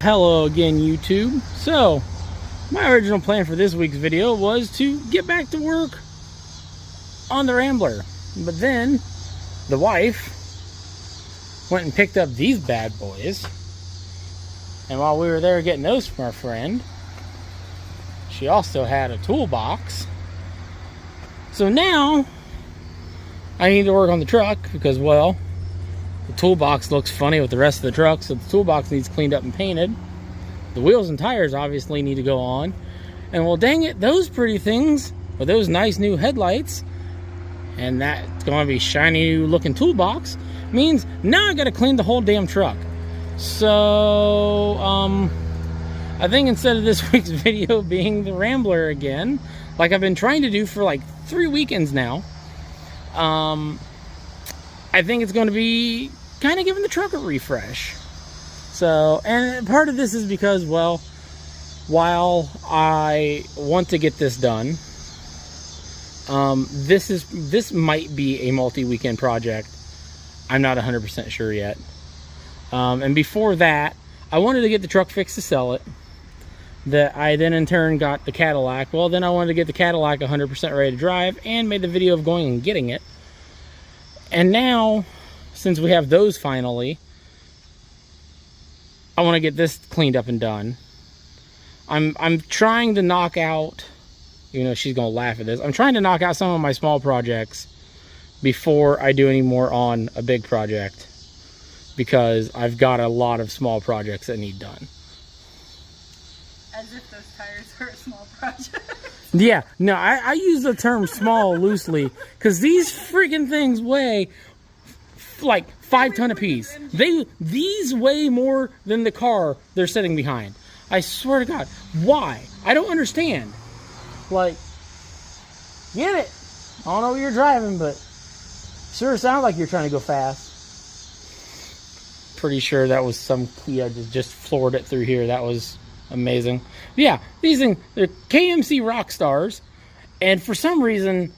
Hello again, YouTube. So my original plan for this week's video was to get back to work on the Rambler, but then the wife went and picked up these bad boys, and while we were there getting those from our friend, she also had a toolbox. So now I need to work on the truck because, well, the toolbox looks funny with the rest of the truck, so the toolbox needs cleaned up and painted. The wheels and tires obviously need to go on. And well, dang it, those pretty things with those nice new headlights and that's going to be shiny new looking toolbox means now I got to clean the whole damn truck. So I think instead of this week's video being the Rambler again, like I've been trying to do for like 3 weekends now, I think it's going to be kind of giving the truck a refresh. So, and part of this is because, well, while I want to get this done, this might be a multi-weekend project. I'm not 100% sure yet. And before that, I wanted to get the truck fixed to sell it. That I then in turn got the Cadillac. Well, then I wanted to get the Cadillac 100% ready to drive and made the video of going and getting it. And now, since we have those finally, I want to get this cleaned up and done. I'm trying to knock out, you know, she's going to laugh at this. I'm trying to knock out some of my small projects before I do any more on a big project, because I've got a lot of small projects that need done. As if those tires are a small project. Yeah, no, I use the term small loosely, because these freaking things weigh like 5 ton apiece. These weigh more than the car they're sitting behind. I swear to God. Why? I don't understand. Like, get it. I don't know what you're driving, but sure sounds like you're trying to go fast. Pretty sure that was some Kia just floored it through here. That was amazing. But yeah, these things, they're KMC Rockstars, and for some reason,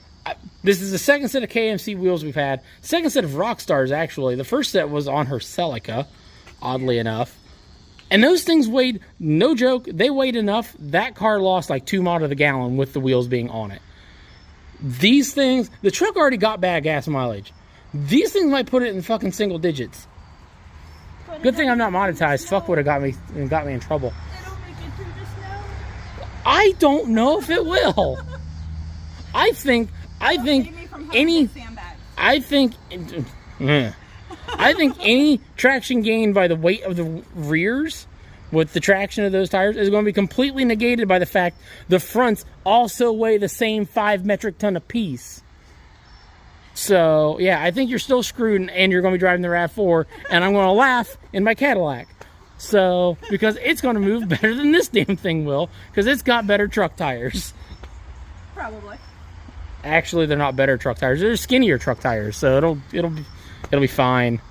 this is the second set of KMC wheels we've had. Second set of Rockstars, actually. The first set was on her Celica, oddly enough. And those things weighed, no joke, they weighed enough. That car lost like 2 miles to the gallon with the wheels being on it. These things, the truck already got bad gas mileage. These things might put it in fucking single digits. Good thing I'm not monetized. Fuck would have got me in trouble. It'll make it through the snow. I don't know if it will. I think any traction gain by the weight of the rears with the traction of those tires is going to be completely negated by the fact the fronts also weigh the same 5 metric ton apiece. So yeah, I think you're still screwed, and you're going to be driving the RAV4, and I'm going to laugh in my Cadillac. So, because it's going to move better than this damn thing will, because it's got better truck tires. Probably. Actually, they're not better truck tires. They're skinnier truck tires, so it'll be fine.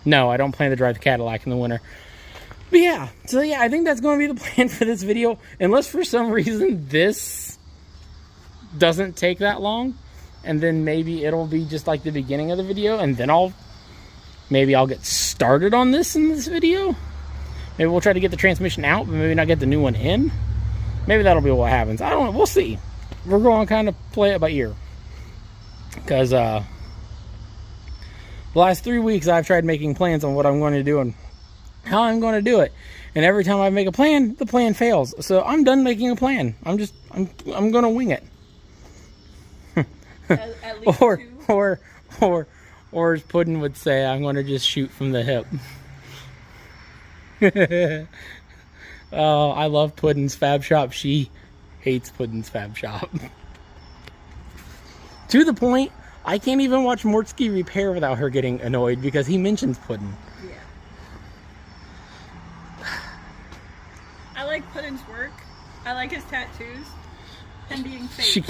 No, I don't plan to drive the Cadillac in the winter. But yeah, so yeah, I think that's going to be the plan for this video, unless for some reason this doesn't take that long, and then maybe it'll be just like the beginning of the video, and then maybe I'll get started on this in this video. Maybe we'll try to get the transmission out, but maybe not get the new one in. Maybe that'll be what happens. I don't know. We'll see. We're going to kind of play it by ear. Because the last 3 weeks I've tried making plans on what I'm going to do and how I'm going to do it. And every time I make a plan, the plan fails. So I'm done making a plan. I'm going to wing it. At least or as Puddin would say, I'm going to just shoot from the hip. Oh, I love Puddin's Fab Shop. She hates Puddin's Fab Shop. To the point, I can't even watch Mortsky Repair without her getting annoyed because he mentions Puddin. Yeah. I like Puddin's work. I like his tattoos. And being fake. She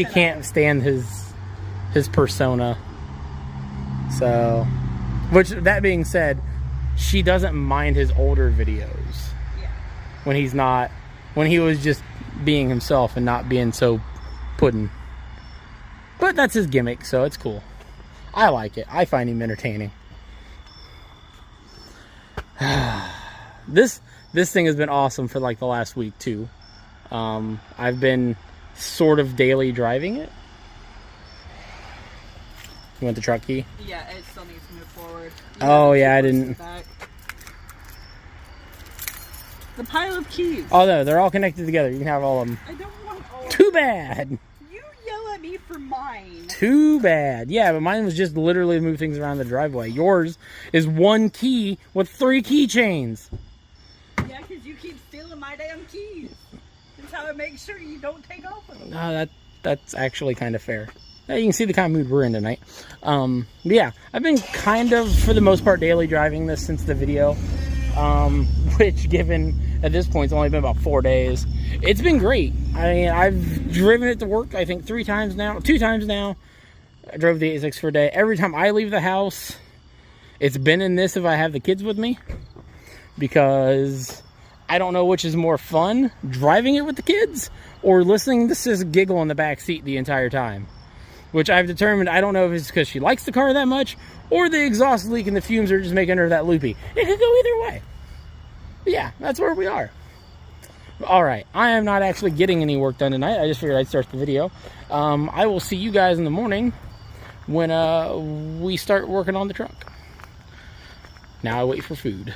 can't stand his persona. So, which, that being said, she doesn't mind his older videos. Yeah. When he was just being himself and not being so Puddin. But that's his gimmick, so it's cool. I like it. I find him entertaining. this thing has been awesome for like the last week too. I've been sort of daily driving it. You want the truck key? Yeah, it still needs to move forward. Oh yeah, I didn't. The pile of keys. Oh no, they're all connected together. You can have all of them. I don't want all. Too bad. You yell at me for mine. Too bad. Yeah, but mine was just literally to move things around the driveway. Yours is one key with 3 keychains. Yeah, because you keep stealing my damn keys. That's how I make sure you don't take off with them. No, that's actually kind of fair. You can see the kind of mood we're in tonight. But yeah, I've been kind of, for the most part, daily driving this since the video. Which, given at this point, it's only been about 4 days. It's been great. I mean, I've driven it to work, I think 2 times now. I drove the 86 for a day. Every time I leave the house, it's been in this if I have the kids with me. Because I don't know which is more fun, driving it with the kids or listening to sis giggle in the back seat the entire time. Which I've determined, I don't know if it's because she likes the car that much or the exhaust leak and the fumes are just making her that loopy. It could go either way. But yeah, that's where we are. Alright, I am not actually getting any work done tonight. I just figured I'd start the video. I will see you guys in the morning when we start working on the truck. Now I wait for food.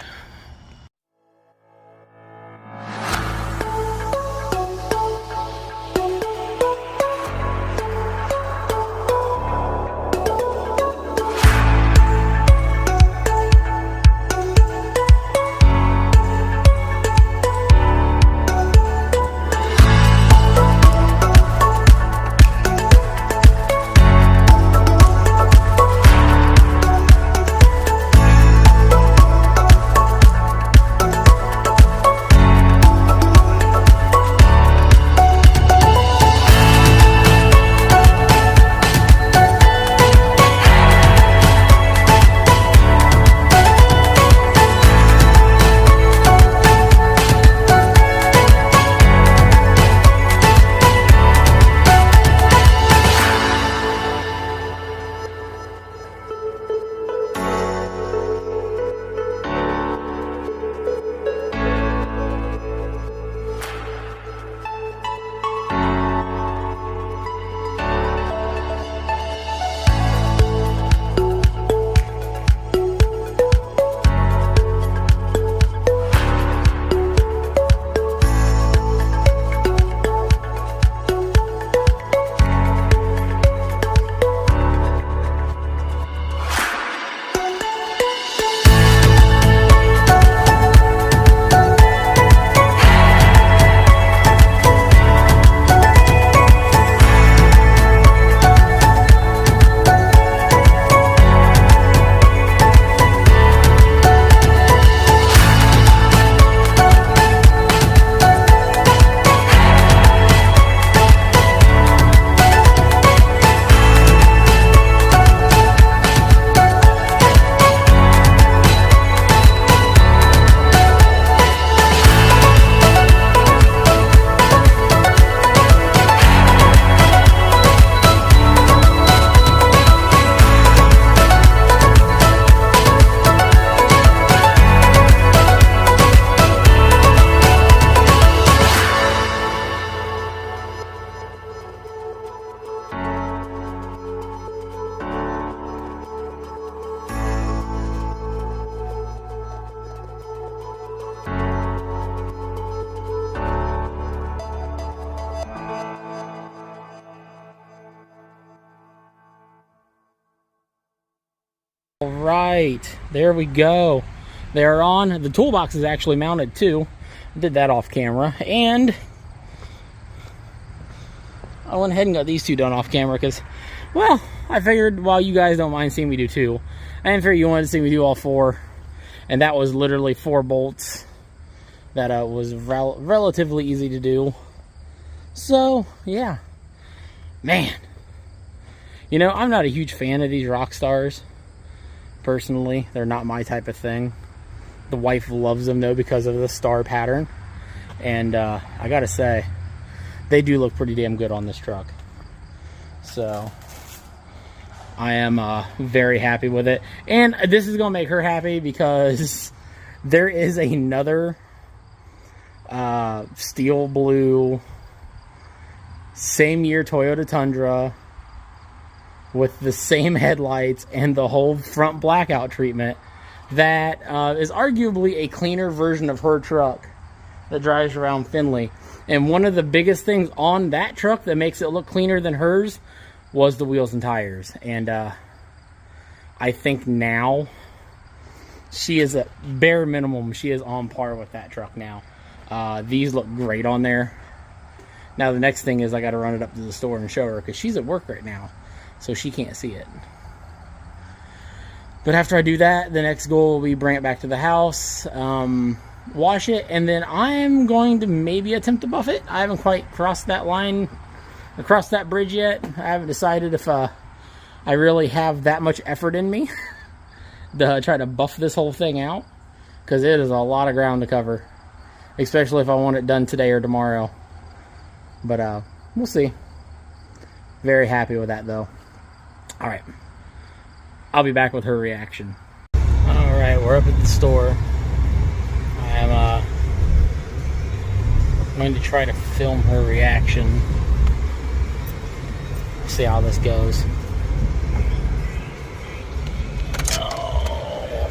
Alright, there we go. They're on. The toolbox is actually mounted too. Did that off camera. And I went ahead and got these two done off camera because, well, I figured while you guys don't mind seeing me do 2, I didn't figure you wanted to see me do all 4. And that was literally 4 bolts that was relatively easy to do. So, yeah. Man. You know, I'm not a huge fan of these rock stars. Personally, they're not my type of thing. The wife loves them though because of the star pattern. And I gotta say, they do look pretty damn good on this truck. So I am very happy with it. And this is gonna make her happy because There is another steel blue, same year Toyota Tundra with the same headlights and the whole front blackout treatment that is arguably a cleaner version of her truck that drives around Findlay. And one of the biggest things on that truck that makes it look cleaner than hers was the wheels and tires. And I think now she is at bare minimum, she is on par with that truck now. These look great on there. Now the next thing is I got to run it up to the store and show her, because she's at work right now, so she can't see it. But after I do that, the next goal will be bring it back to the house, wash it, and then I'm going to maybe attempt to buff it. I haven't quite crossed that line, across that bridge yet. I haven't decided if I really have that much effort in me to try to buff this whole thing out, because it is a lot of ground to cover, especially if I want it done today or tomorrow. But we'll see. Very happy with that though. All right, I'll be back with her reaction. All right, we're up at the store. I'm going to try to film her reaction. See how this goes. Oh.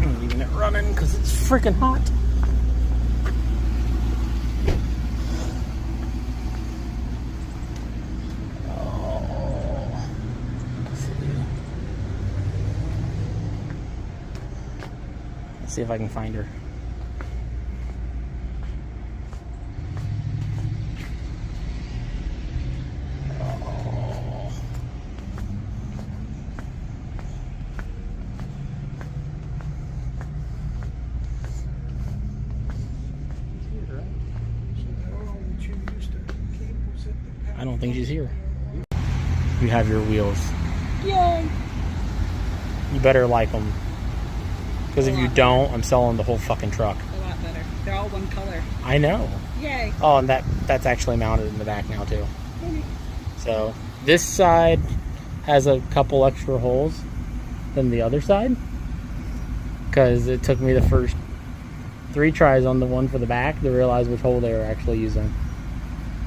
I'm leaving it running because it's freaking hot. See if I can find her. Oh. I don't think she's here. You have your wheels. Yay! You better like them. Because if you don't, I'm selling the whole fucking truck. A lot better. They're all one color. I know. Yay. Oh, and that's actually mounted in the back now too. Okay. So this side has a couple extra holes than the other side, because it took me the first 3 tries on the one for the back to realize which hole they were actually using.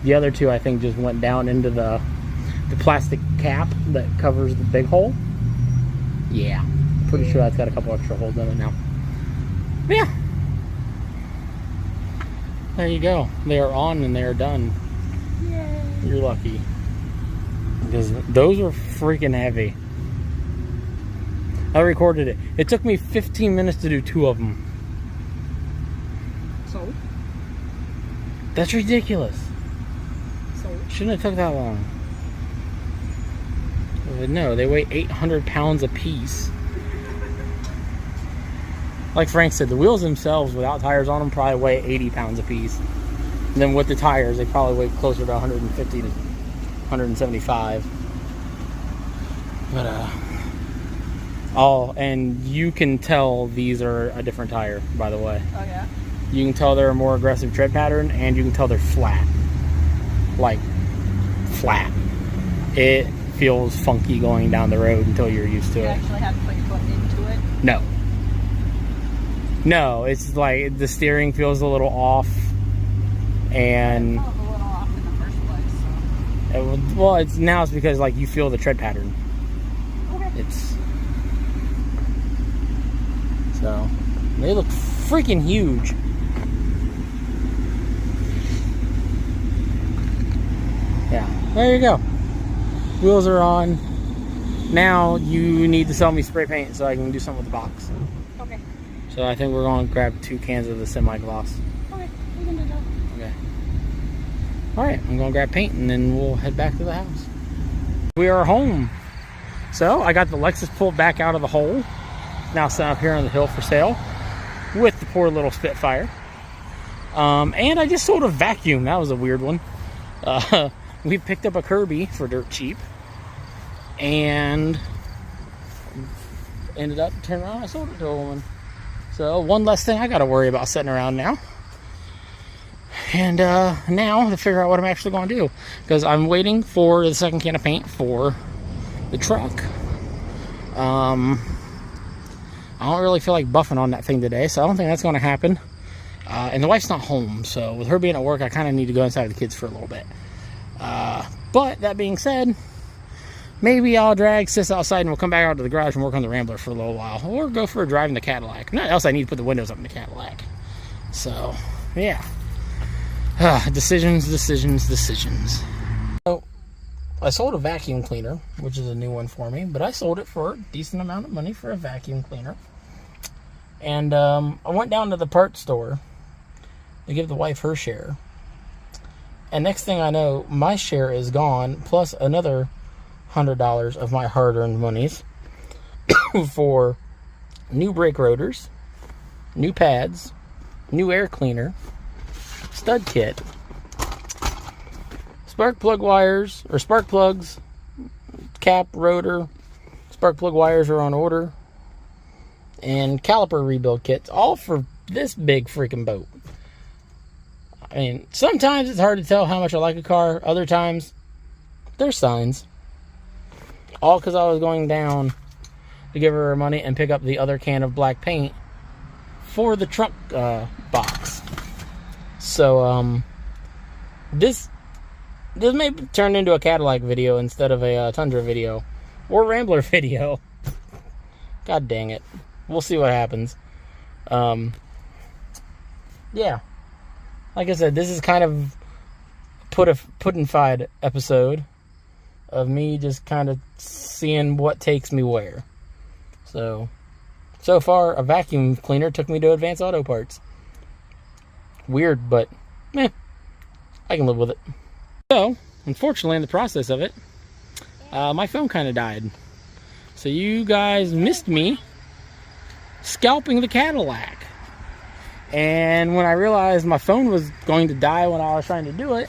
The other 2, I think, just went down into the plastic cap that covers the big hole. Yeah. Pretty sure that's got a couple extra holes in it now. But yeah. There you go. They are on and they are done. Yay. You're lucky. Because those are freaking heavy. I recorded it. It took me 15 minutes to do 2 of them. So? That's ridiculous. So? Shouldn't have took that long. But no, they weigh 800 pounds a piece. Like Frank said, the wheels themselves without tires on them probably weigh 80 pounds a piece. And then with the tires, they probably weigh closer to 150 to 175. But and you can tell these are a different tire, by the way. Oh yeah? You can tell they're a more aggressive tread pattern, and you can tell they're flat. Like, flat. It feels funky going down the road until you're used to it. You actually have to put your foot into it? No. No, it's like the steering feels a little off, and It felt a little off in the first place. So. well, it's because like you feel the tread pattern. Okay. It's so they look freaking huge. Yeah, there you go. Wheels are on. Now you need to sell me spray paint so I can do something with the box. Okay. So I think we're going to grab 2 cans of the semi-gloss. Okay, we can do that. Okay. Alright, I'm going to grab paint and then we'll head back to the house. We are home. So I got the Lexus pulled back out of the hole. Now set up here on the hill for sale with the poor little Spitfire. And I just sold a vacuum. That was a weird one. We picked up a Kirby for dirt cheap. And ended up turning around, I sold it to a woman. So one less thing I got to worry about sitting around now. And now to figure out what I'm actually going to do, because I'm waiting for the second can of paint for the truck. I don't really feel like buffing on that thing today, so I don't think that's going to happen. And the wife's not home, so with her being at work, I kind of need to go inside with the kids for a little bit. But that being said, maybe I'll drag Sis outside and we'll come back out to the garage and work on the Rambler for a little while. Or go for a drive in the Cadillac. Not else I need to put the windows up in the Cadillac. So, yeah. Decisions. So, I sold a vacuum cleaner, which is a new one for me. But I sold it for a decent amount of money for a vacuum cleaner. And I went down to the parts store to give the wife her share. And next thing I know, my share is gone, plus another $100 of my hard-earned monies for new brake rotors, new pads, new air cleaner, stud kit, spark plug wires, or spark plugs, cap, rotor, spark plug wires are on order, and caliper rebuild kits, all for this big freaking boat. I mean, sometimes it's hard to tell how much I like a car. Other times, there's signs. All because I was going down to give her her money and pick up the other can of black paint for the trunk box. So, this may turn into a Cadillac video instead of a Tundra video. Or Rambler video. God dang it. We'll see what happens. Yeah. Like I said, this is kind of put-and-fied episode of me just kind of seeing what takes me where. So far, a vacuum cleaner took me to Advanced Auto Parts. Weird, but I can live with it. So, unfortunately, in the process of it, my phone kind of died. So you guys missed me scalping the Cadillac. And when I realized my phone was going to die when I was trying to do it,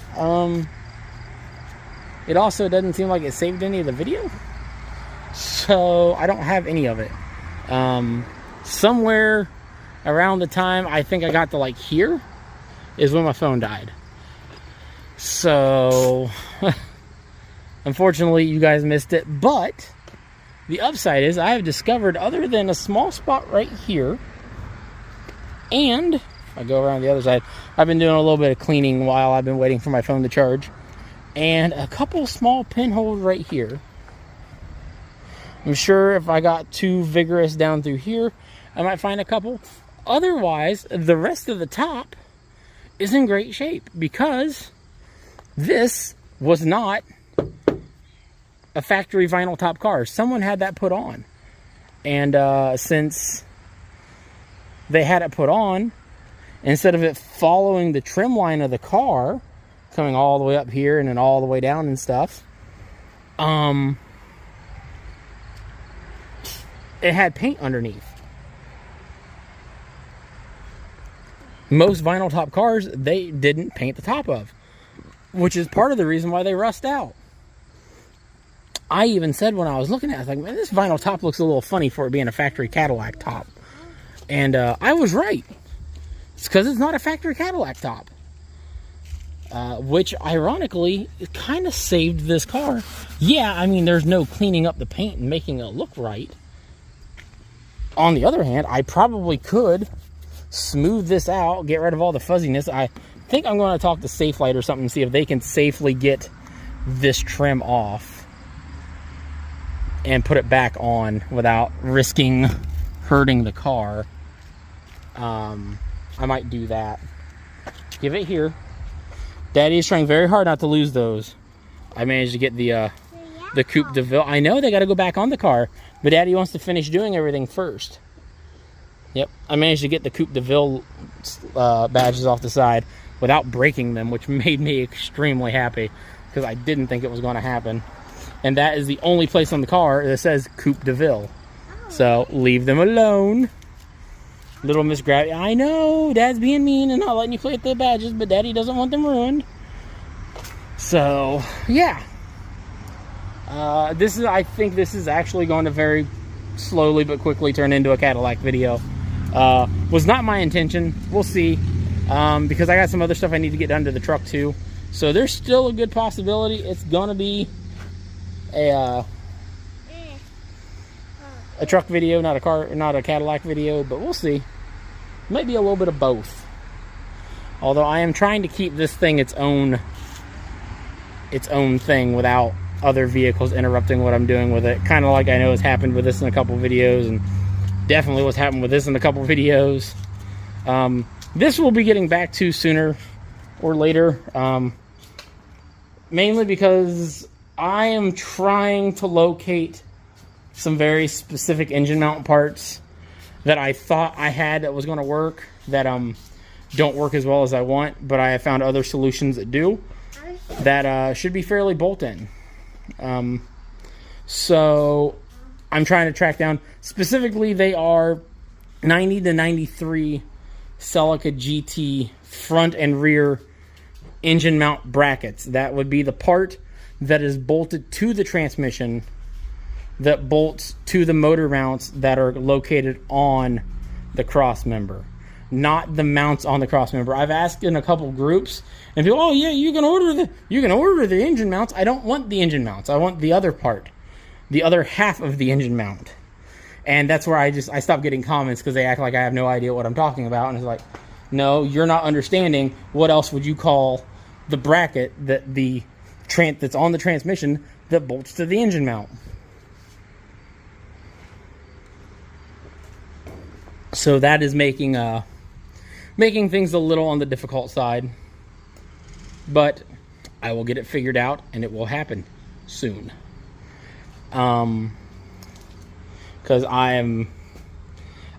it also doesn't seem like it saved any of the video. So I don't have any of it. Somewhere around the time I think I got to like here is when my phone died. So unfortunately you guys missed it. But the upside is I have discovered, other than a small spot right here, and if I go around the other side, I've been doing a little bit of cleaning while I've been waiting for my phone to charge. And a couple small pinholes right here. I'm sure if I got too vigorous down through here, I might find a couple. Otherwise, the rest of the top is in great shape because this was not a factory vinyl top car. Someone had that put on. And since they had it put on, instead of it following the trim line of the car, coming all the way up here and then all the way down and stuff, it had paint underneath. Most vinyl top cars, they didn't paint the top of, which is part of the reason why they rust out. I even said when I was looking at it, I was like, man, this vinyl top looks a little funny for it being a factory Cadillac top. And I was right. It's because it's not a factory Cadillac top. Which, ironically, kind of saved this car. Yeah, I mean, there's no cleaning up the paint and making it look right. On the other hand, I probably could smooth this out, get rid of all the fuzziness. I think I'm going to talk to Safelite or something and see if they can safely get this trim off and put it back on without risking hurting the car. I might do that. Give it here. Daddy is trying very hard not to lose those. I managed to get the Coupe de Ville. I know they got to go back on the car, but Daddy wants to finish doing everything first. Yep, I managed to get the Coupe de Ville badges off the side without breaking them, which made me extremely happy because I didn't think it was going to happen. And that is the only place on the car that says Coupe de Ville. So leave them alone. Little Miss Gravity. I know, Dad's being mean and not letting you play with the badges, but Daddy doesn't want them ruined. So, yeah. I think this is actually going to very slowly but quickly turn into a Cadillac video. Was not my intention. We'll see. Because I got some other stuff I need to get done to the truck too. So there's still a good possibility it's going to be a a truck video, not a Cadillac video, but we'll see. Might be a little bit of both. Although I am trying to keep this thing its own thing without other vehicles interrupting what I'm doing with it. Kind of like I know has happened with this in a couple videos, and definitely what's happened with this in a couple videos. This we'll be getting back to sooner or later. Mainly because I am trying to locate some very specific engine mount parts that I thought I had that was going to work, that don't work as well as I want, but I have found other solutions that do, that should be fairly bolt-in. So I'm trying to track down, specifically they are 90 to 93 Celica GT front and rear engine mount brackets. That would be the part that is bolted to the transmission that bolts to the motor mounts that are located on the cross member, not the mounts on the cross member. I've asked in a couple groups, and people, oh yeah, you can order the engine mounts. I don't want the engine mounts. I want the other part, the other half of the engine mount. And that's where I stopped getting comments, because they act like I have no idea what I'm talking about. And it's like, no, you're not understanding. What else would you call the bracket that that's on the transmission that bolts to the engine mount? So that is making things a little on the difficult side, but I will get it figured out, and it will happen soon. Because I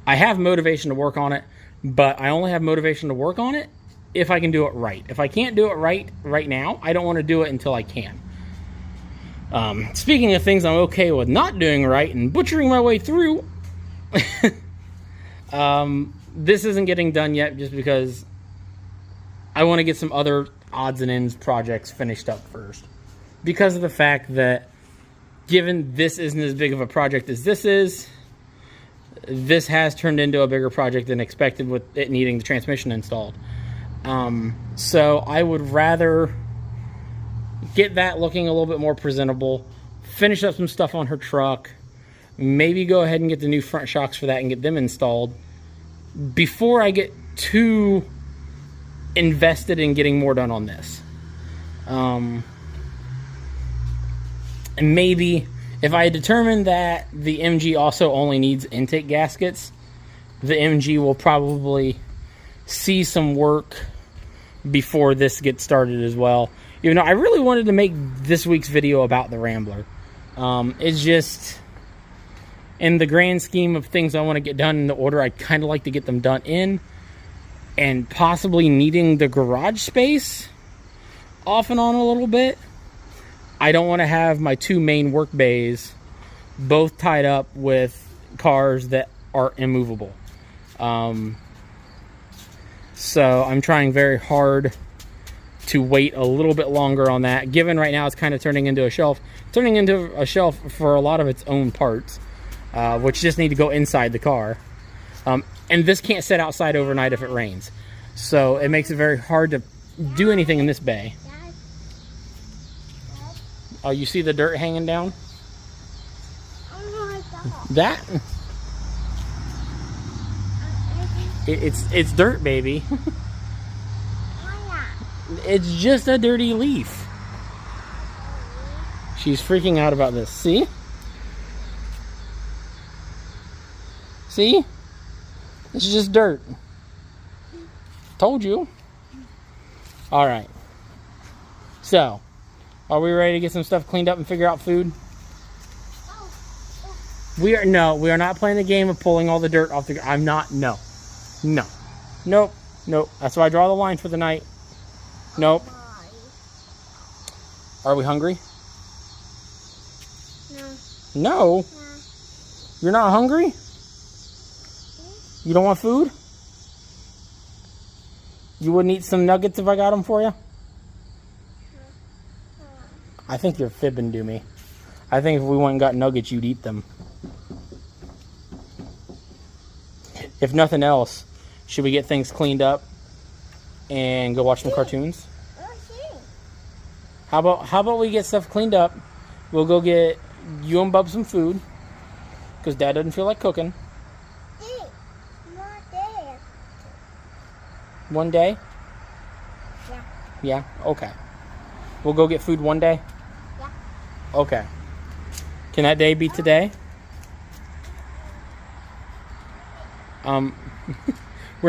have motivation to work on it, but I only have motivation to work on it if I can do it right. If I can't do it right now, I don't want to do it until I can. Speaking of things I'm okay with not doing right and butchering my way through, this isn't getting done yet just because I want to get some other odds and ends projects finished up first. Because of the fact that, given this isn't as big of a project as this is, this has turned into a bigger project than expected with it needing the transmission installed. So I would rather get that looking a little bit more presentable, finish up some stuff on her truck, maybe go ahead and get the new front shocks for that and get them installed before I get too invested in getting more done on this. And maybe if I determine that the MG also only needs intake gaskets, the MG will probably see some work before this gets started as well. Even though I really wanted to make this week's video about the Rambler. It's just, in the grand scheme of things I want to get done in the order I kind of like to get them done in, and possibly needing the garage space off and on a little bit, I don't want to have my two main work bays both tied up with cars that are immovable. So I'm trying very hard to wait a little bit longer on that, given right now it's kind of turning into a shelf for a lot of its own parts, which just need to go inside the car. And this can't sit outside overnight if it rains. So it makes it very hard to do anything in this bay. Oh, you see the dirt hanging down? That? It's dirt, baby. It's just a dirty leaf. She's freaking out about this. See? See? It's just dirt. Told you. Alright. So, are we ready to get some stuff cleaned up and figure out food? We are not playing the game of pulling all the dirt off the... I'm not, no. No. Nope. Nope. That's why I draw the line for the night. Nope. Are we hungry? No. No? You're not hungry? You don't want food? You wouldn't eat some nuggets if I got them for you? I think you're fibbing to me. I think if we went and got nuggets, you'd eat them. If nothing else, should we get things cleaned up and go watch some cartoons? How about we get stuff cleaned up? We'll go get you and Bub some food. Because Dad doesn't feel like cooking. One day? Yeah. Yeah? Okay. We'll go get food one day? Yeah. Okay. Can that day be today? We're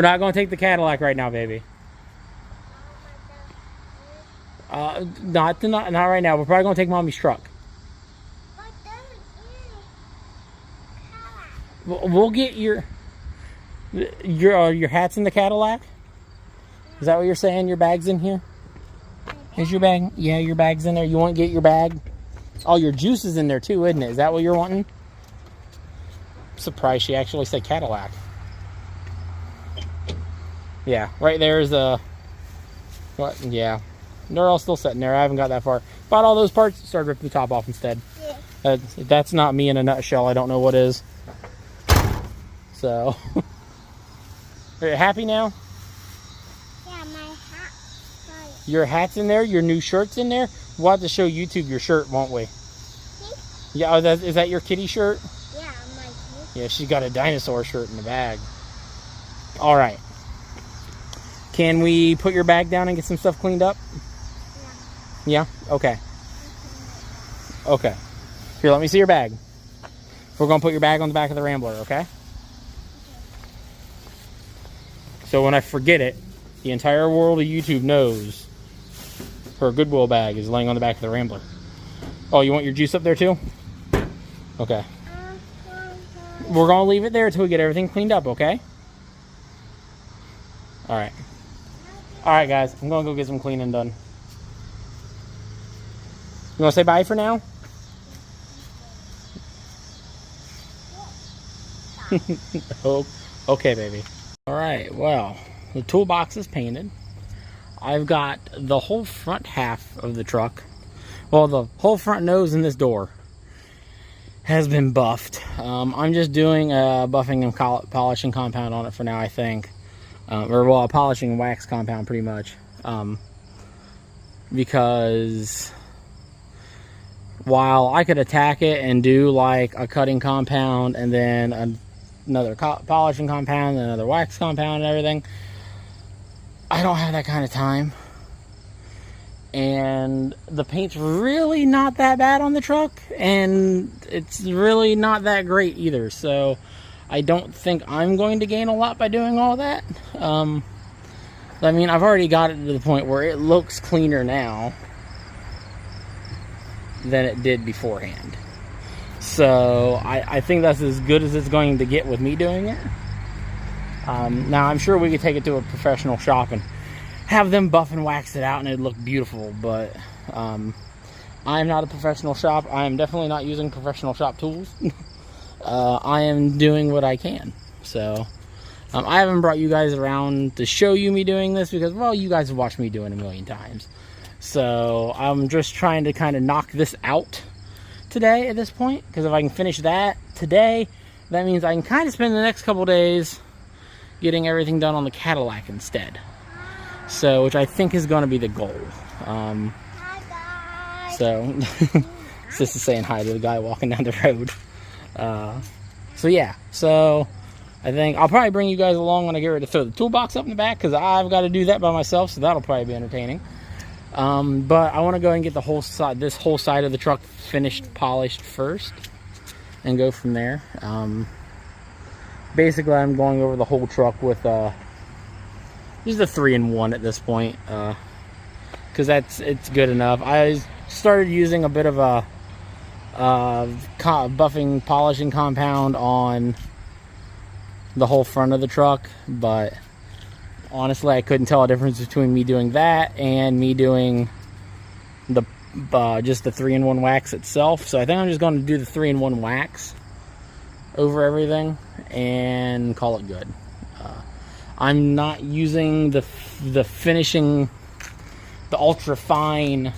not going to take the Cadillac right now, baby. Not right now. We're probably going to take Mommy's truck. We'll get your hat's in the Cadillac? Is that what you're saying? Your bag's in here? Is your bag? Yeah, your bag's in there. You want to get your bag? Oh, your juice is in there too, isn't it? Is that what you're wanting? I'm surprised she actually said Cadillac. Yeah, right there is a... What? Yeah. They're all still sitting there. I haven't got that far. Bought all those parts, started ripping the top off instead. Yeah. That's not me in a nutshell. I don't know what is. So... Are you happy now? Yeah, my hat. Your hat's in there? Your new shirt's in there? We'll have to show YouTube your shirt, won't we? Yeah, is that your kitty shirt? Yeah, my kitty. Yeah, she's got a dinosaur shirt in the bag. All right. Can we put your bag down and get some stuff cleaned up? Yeah? Okay. Okay. Here, let me see your bag. We're going to put your bag on the back of the Rambler, okay? So when I forget it, the entire world of YouTube knows her Goodwill bag is laying on the back of the Rambler. Oh, you want your juice up there too? Okay. We're going to leave it there until we get everything cleaned up, okay? Alright. Alright, guys. I'm going to go get some cleaning done. You want to say bye for now? Oh, okay, baby. Alright, well, the toolbox is painted. I've got the whole front half of the truck. Well, the whole front nose and this door has been buffed. I'm just doing a buffing and polishing compound on it for now, I think. A polishing and wax compound, pretty much. Because while I could attack it and do like a cutting compound and then another polishing compound and another wax compound and everything, I don't have that kind of time. And the paint's really not that bad on the truck, and it's really not that great either, so I don't think I'm going to gain a lot by doing all that. I mean, I've already got it to the point where it looks cleaner now than it did beforehand. So I think that's as good as it's going to get with me doing it. Now, I'm sure we could take it to a professional shop and have them buff and wax it out and it'd look beautiful, but I'm not a professional shop. I am definitely not using professional shop tools. I am doing what I can. So I haven't brought you guys around to show you me doing this because, well, you guys have watched me do it a million times. So I'm just trying to kind of knock this out today at this point, because if I can finish that today, that means I can kind of spend the next couple days getting everything done on the Cadillac instead. So, which I think is going to be the goal. So, Sis is saying hi to the guy walking down the road. So yeah, so I think I'll probably bring you guys along when I get ready to throw the toolbox up in the back, because I've got to do that by myself, so that'll probably be entertaining. But I want to go and get the whole side, this whole side of the truck finished, polished first, and go from there. Basically, I'm going over the whole truck with just a 3-in-1 at this point, because it's good enough. I started using a bit of a buffing polishing compound on the whole front of the truck, but honestly I couldn't tell a difference between me doing that and me doing the just the 3-in-1 wax itself. So I think I'm just going to do the 3-in-1 wax over everything and call it good. I'm not using the finishing, the ultra fine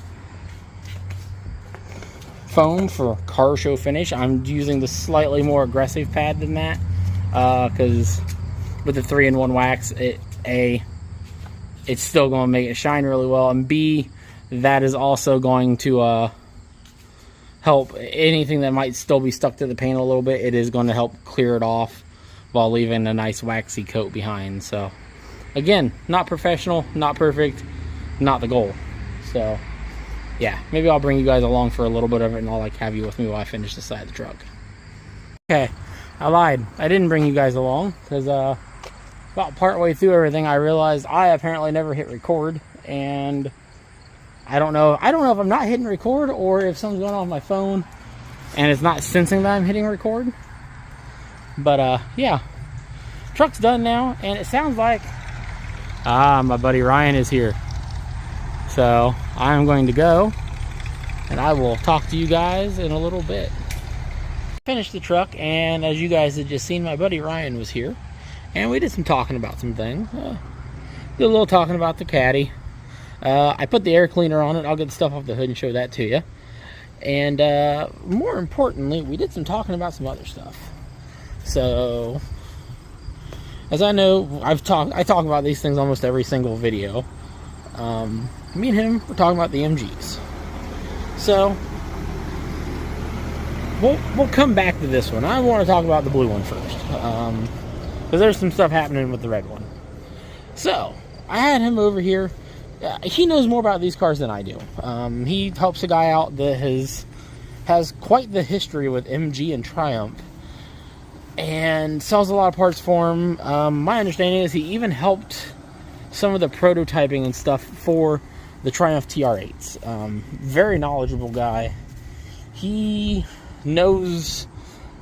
foam for car show finish. I'm using the slightly more aggressive pad than that, because with the 3-in-1 wax, it's still going to make it shine really well, and B, that is also going to help anything that might still be stuck to the paint a little bit. It is going to help clear it off while leaving a nice waxy coat behind. So again, not professional, not perfect, not the goal. So yeah, maybe I'll bring you guys along for a little bit of it, and I'll like have you with me while I finish the side of the truck. Okay, I lied. I didn't bring you guys along because about partway through everything, I realized I apparently never hit record, and I don't know if I'm not hitting record or if something's going on with my phone and it's not sensing that I'm hitting record. But yeah, truck's done now, and it sounds like my buddy Ryan is here. So I'm going to go, and I will talk to you guys in a little bit. Finished the truck, and as you guys had just seen, my buddy Ryan was here, and we did some talking about some things. Did a little talking about the caddy. I put the air cleaner on it. I'll get the stuff off the hood and show that to you. And more importantly, we did some talking about some other stuff. So, as I know, I talk about these things almost every single video. Me and him were talking about the MGs. So we'll come back to this one. I want to talk about the blue one first, because there's some stuff happening with the red one. So I had him over here. He knows more about these cars than I do. He helps a guy out that has quite the history with MG and Triumph, and sells a lot of parts for him. My understanding is he even helped some of the prototyping and stuff for the Triumph TR8s. Very knowledgeable guy. He knows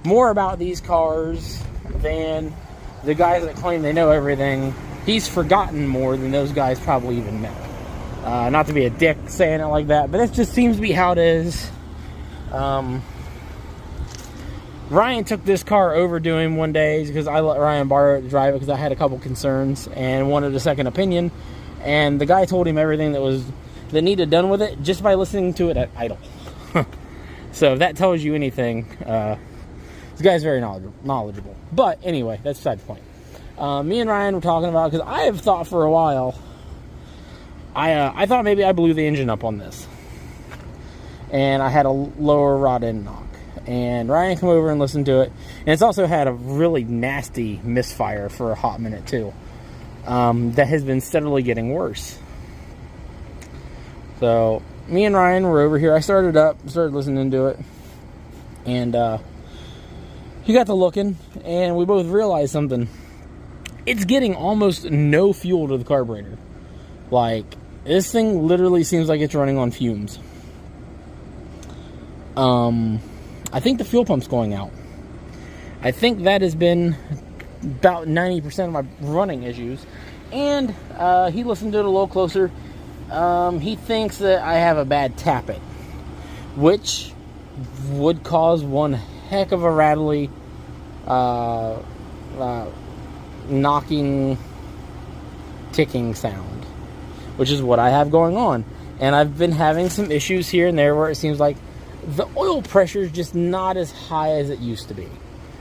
more about these cars than the guys that claim they know everything. He's forgotten more than those guys probably even know. Not to be a dick saying it like that, but it just seems to be how it is. Ryan took this car over to him one day because I let Ryan borrow it to drive it because I had a couple concerns and wanted a second opinion. And the guy told him everything that needed done with it just by listening to it at idle. So if that tells you anything, this guy's very knowledgeable. But anyway, that's beside the point. Me and Ryan were talking about, because I have thought for a while, I thought maybe I blew the engine up on this, and I had a lower rod end knock. And Ryan came over and listened to it, and it's also had a really nasty misfire for a hot minute too, that has been steadily getting worse. So me and Ryan were over here. I started listening to it, and he got to looking, and we both realized something. It's getting almost no fuel to the carburetor. Like, this thing literally seems like it's running on fumes. I think the fuel pump's going out. I think that has been about 90% of my running issues. And he listened to it a little closer. He thinks that I have a bad tappet, which would cause one heck of a rattly, knocking, ticking sound, which is what I have going on. And I've been having some issues here and there where it seems like the oil pressure is just not as high as it used to be.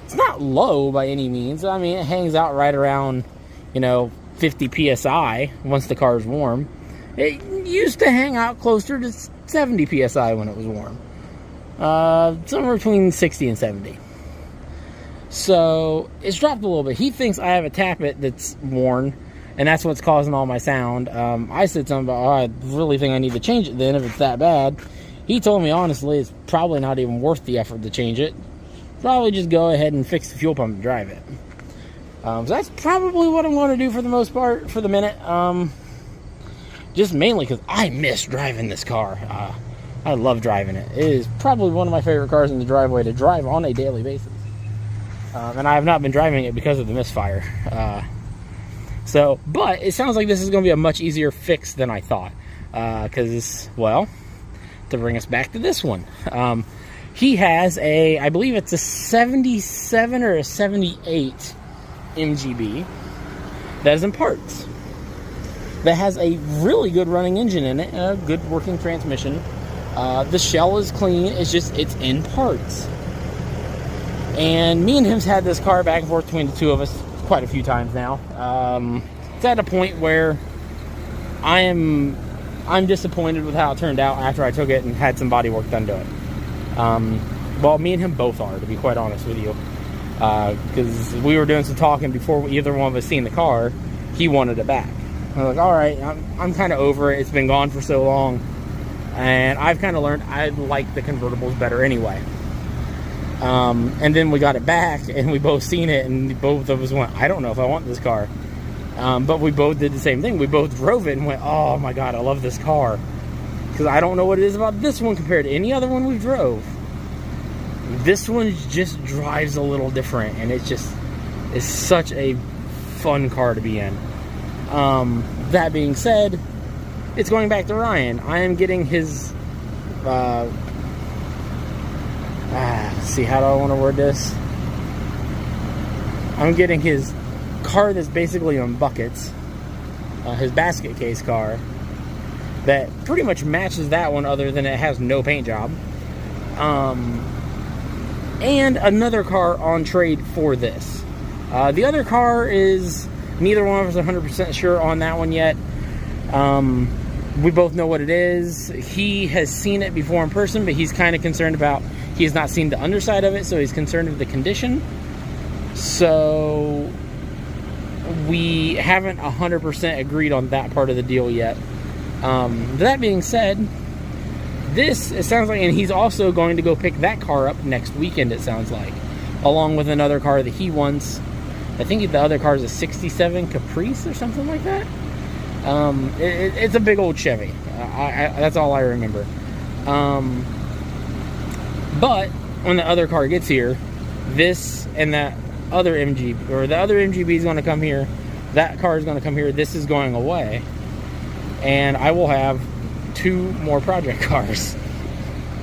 It's not low by any means. I mean, it hangs out right around, 50 psi once the car is warm. It used to hang out closer to 70 psi when it was warm. Somewhere between 60 and 70. So it's dropped a little bit. He thinks I have a tappet that's worn, and that's what's causing all my sound. I said something about, I really think I need to change it then if it's that bad. He told me, honestly, it's probably not even worth the effort to change it. Probably just go ahead and fix the fuel pump and drive it. So that's probably what I'm going to do for the most part, for the minute. Just mainly because I miss driving this car. I love driving it. It is probably one of my favorite cars in the driveway to drive on a daily basis. And I have not been driving it because of the misfire. But it sounds like this is going to be a much easier fix than I thought. Because, well, to bring us back to this one. He has I believe it's a 77 or a 78 MGB that is in parts. That has a really good running engine in it and a good working transmission. The shell is clean, it's in parts. And me and him's had this car back and forth between the two of us quite a few times now. It's at a point where I'm disappointed with how it turned out after I took it and had some body work done to it. Well, me and him both are, to be quite honest with you. Because we were doing some talking before either one of us seen the car. He wanted it back. I was like, all right, I'm kind of over it. It's been gone for so long. And I've kind of learned I like the convertibles better anyway. And then we got it back, and we both seen it, and both of us went, I don't know if I want this car. But we both did the same thing. We both drove it and went, oh my God, I love this car. Because I don't know what it is about this one compared to any other one we drove. This one just drives a little different, and it's such a fun car to be in. That being said, it's going back to Ryan. I am getting his, see, how do I want to word this? I'm getting his car that's basically on buckets, his basket case car, that pretty much matches that one other than it has no paint job. And another car on trade for this. The other car is, neither one of us are 100% sure on that one yet. We both know what it is. He has seen it before in person, but he's kind of concerned about, he has not seen the underside of it, so he's concerned with the condition. So we haven't 100% agreed on that part of the deal yet. That being said, it sounds like, and he's also going to go pick that car up next weekend, it sounds like, along with another car that he wants. I think the other car is a 67 Caprice or something like that. It's a big old Chevy. That's all I remember. But when the other car gets here, this and that other MG, or the other MGB is going to come here. That car is going to come here. This is going away. And I will have 2 more project cars.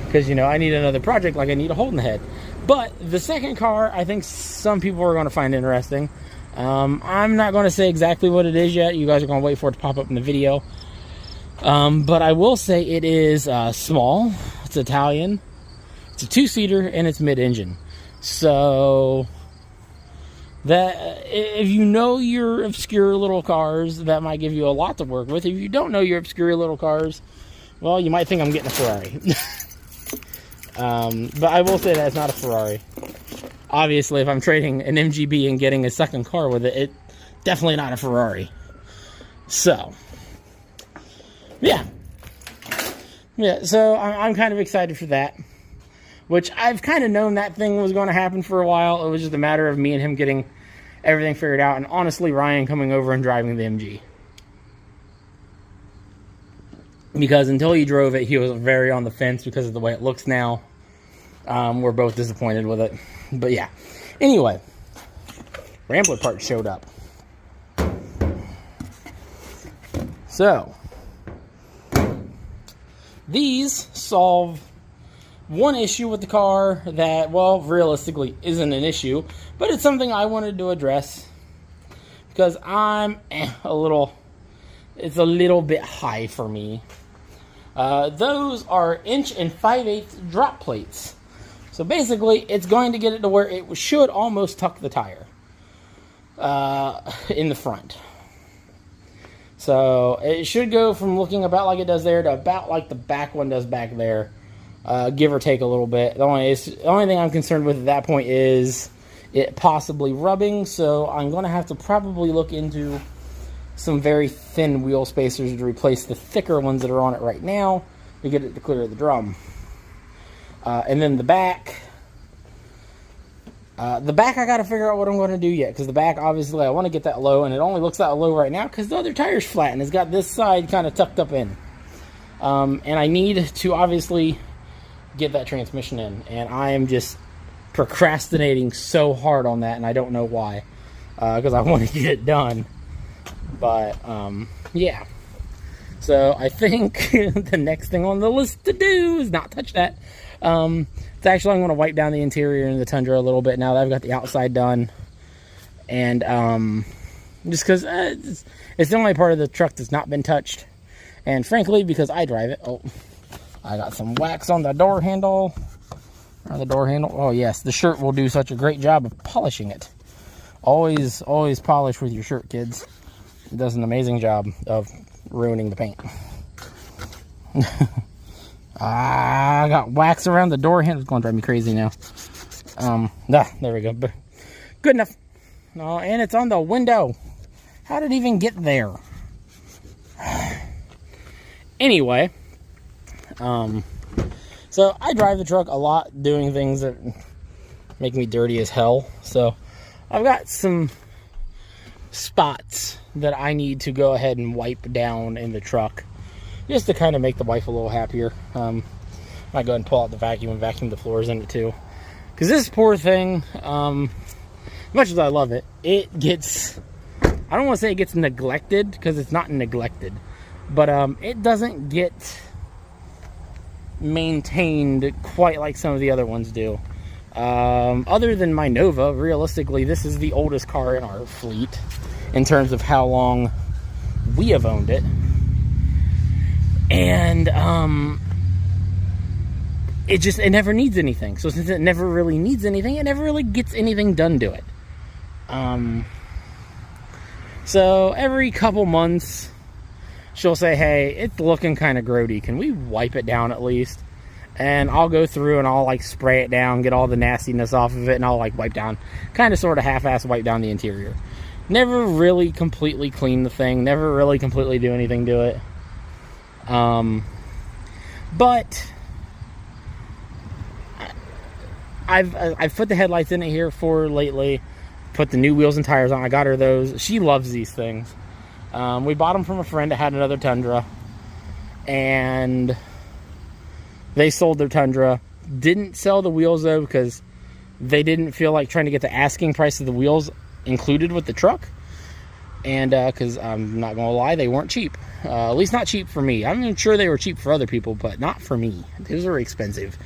Because, you know, I need another project like I need a Holden head. But the second car, I think some people are going to find interesting. I'm not going to say exactly what it is yet. You guys are going to wait for it to pop up in the video. But I will say it is small. It's Italian. It's a 2-seater, and it's mid-engine. So that, if you know your obscure little cars, that might give you a lot to work with. If you don't know your obscure little cars, well, you might think I'm getting a Ferrari. But I will say that it's not a Ferrari. Obviously, if I'm trading an MGB and getting a second car with it, it's definitely not a Ferrari. So, yeah. So I'm kind of excited for that. Which I've kind of known that thing was going to happen for a while. It was just a matter of me and him getting everything figured out. And honestly, Ryan coming over and driving the MG. Because until he drove it, he was very on the fence because of the way it looks now. We're both disappointed with it. But yeah. Anyway. Rambler part showed up. So. These solve one issue with the car that, well, realistically isn't an issue, but it's something I wanted to address because I'm it's a little bit high for me. Those are 1 5/8" drop plates. So basically, it's going to get it to where it should almost tuck the tire in the front. So it should go from looking about like it does there to about like the back one does back there. Give or take a little bit. The only thing I'm concerned with at that point is it possibly rubbing, so I'm going to have to probably look into some very thin wheel spacers to replace the thicker ones that are on it right now to get it to clear the drum. And then the back I got to figure out what I'm going to do yet, because the back, obviously, I want to get that low, and it only looks that low right now because the other tire's flat, and it's got this side kind of tucked up in. And I need to, obviously, get that transmission in, and I am just procrastinating so hard on that, and I don't know why, because I want to get it done. But yeah, so I think the next thing on the list to do is not touch that. It's actually, I'm going to wipe down the interior and the Tundra a little bit now that I've got the outside done, and just because it's the only part of the truck that's not been touched, and frankly, because I drive it. Oh, I got some wax on the door handle. Or the door handle. Oh, yes. The shirt will do such a great job of polishing it. Always polish with your shirt, kids. It does an amazing job of ruining the paint. I got wax around the door handle. It's going to drive me crazy now. There we go. Good enough. Oh, and it's on the window. How did it even get there? Anyway, so I drive the truck a lot, doing things that make me dirty as hell. So I've got some spots that I need to go ahead and wipe down in the truck, just to kind of make the wife a little happier. I might go ahead and pull out the vacuum and vacuum the floors in it too. Because this poor thing, much as I love it, it gets, I don't want to say it gets neglected, because it's not neglected, but it doesn't get maintained quite like some of the other ones do. Other than my Nova, realistically, this is the oldest car in our fleet in terms of how long we have owned it. And it never needs anything. So since it never really needs anything, it never really gets anything done to it. So every couple months, she'll say, hey, it's looking kind of grody. Can we wipe it down at least? And I'll go through and I'll like spray it down, get all the nastiness off of it, and I'll like wipe down, kind of sort of half-ass wipe down the interior. Never really completely clean the thing, never really completely do anything to it. But I've put the headlights in it here for her lately, put the new wheels and tires on. I got her those. She loves these things. We bought them from a friend that had another Tundra, and they sold their Tundra. Didn't sell the wheels though, because they didn't feel like trying to get the asking price of the wheels included with the truck. And because I'm not gonna lie, they weren't cheap. At least not cheap for me. I'm sure they were cheap for other people, but not for me. Those were expensive.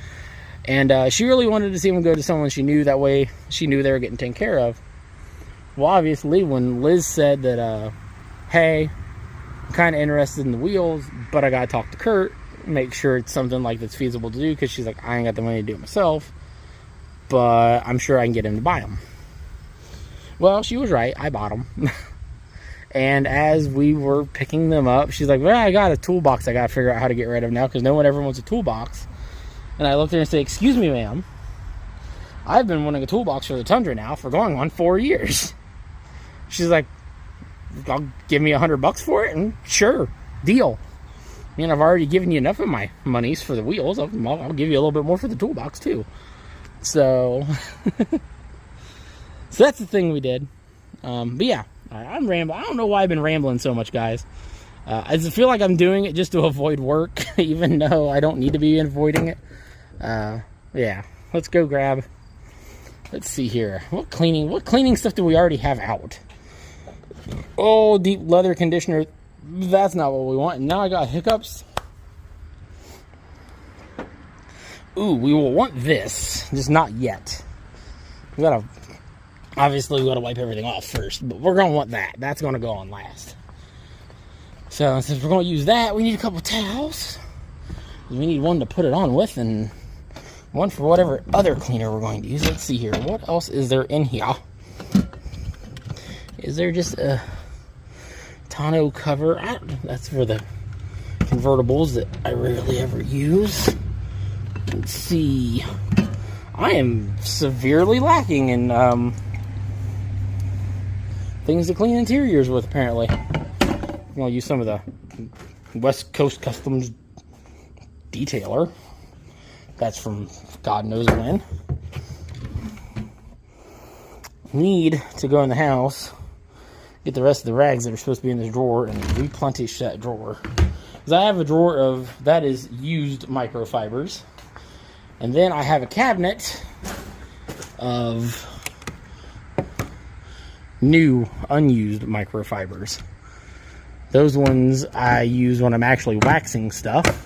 And she really wanted to see them go to someone she knew. That way she knew they were getting taken care of. Well, obviously, when Liz said that, hey, I'm kind of interested in the wheels, but I gotta talk to Kurt, make sure it's something like that's feasible to do, because she's like, I ain't got the money to do it myself, but I'm sure I can get him to buy them. Well, she was right. I bought them. And as we were picking them up, she's like, well, I got a toolbox I got to figure out how to get rid of now, because no one ever wants a toolbox. And I looked at her and said, excuse me, ma'am, I've been wanting a toolbox for the Tundra now for going on 4 years. She's like, I'll give me $100 for it, and sure, deal. I mean, I've already given you enough of my monies for the wheels. I'll give you a little bit more for the toolbox too. So, so that's the thing we did. But yeah, I'm rambling. I don't know why I've been rambling so much, guys. I just feel like I'm doing it just to avoid work, even though I don't need to be avoiding it. Yeah, let's go grab. Let's see here. What cleaning stuff do we already have out? Oh, deep leather conditioner. That's not what we want. And now I got hiccups. Ooh, we will want this, just not yet. Obviously we gotta wipe everything off first, but we're gonna want that. That's gonna go on last. So since we're gonna use that, we need a couple towels. We need one to put it on with, and one for whatever other cleaner we're going to use. Let's see here. What else is there in here? Is there just a tonneau cover? That's for the convertibles that I rarely ever use. Let's see. I am severely lacking in things to clean interiors with, apparently. I'm going to use some of the West Coast Customs detailer. That's from God knows when. Need to go in the house, get the rest of the rags that are supposed to be in this drawer, and replenish that drawer. Because I have a drawer of, that is used microfibers. And then I have a cabinet of new, unused microfibers. Those ones I use when I'm actually waxing stuff.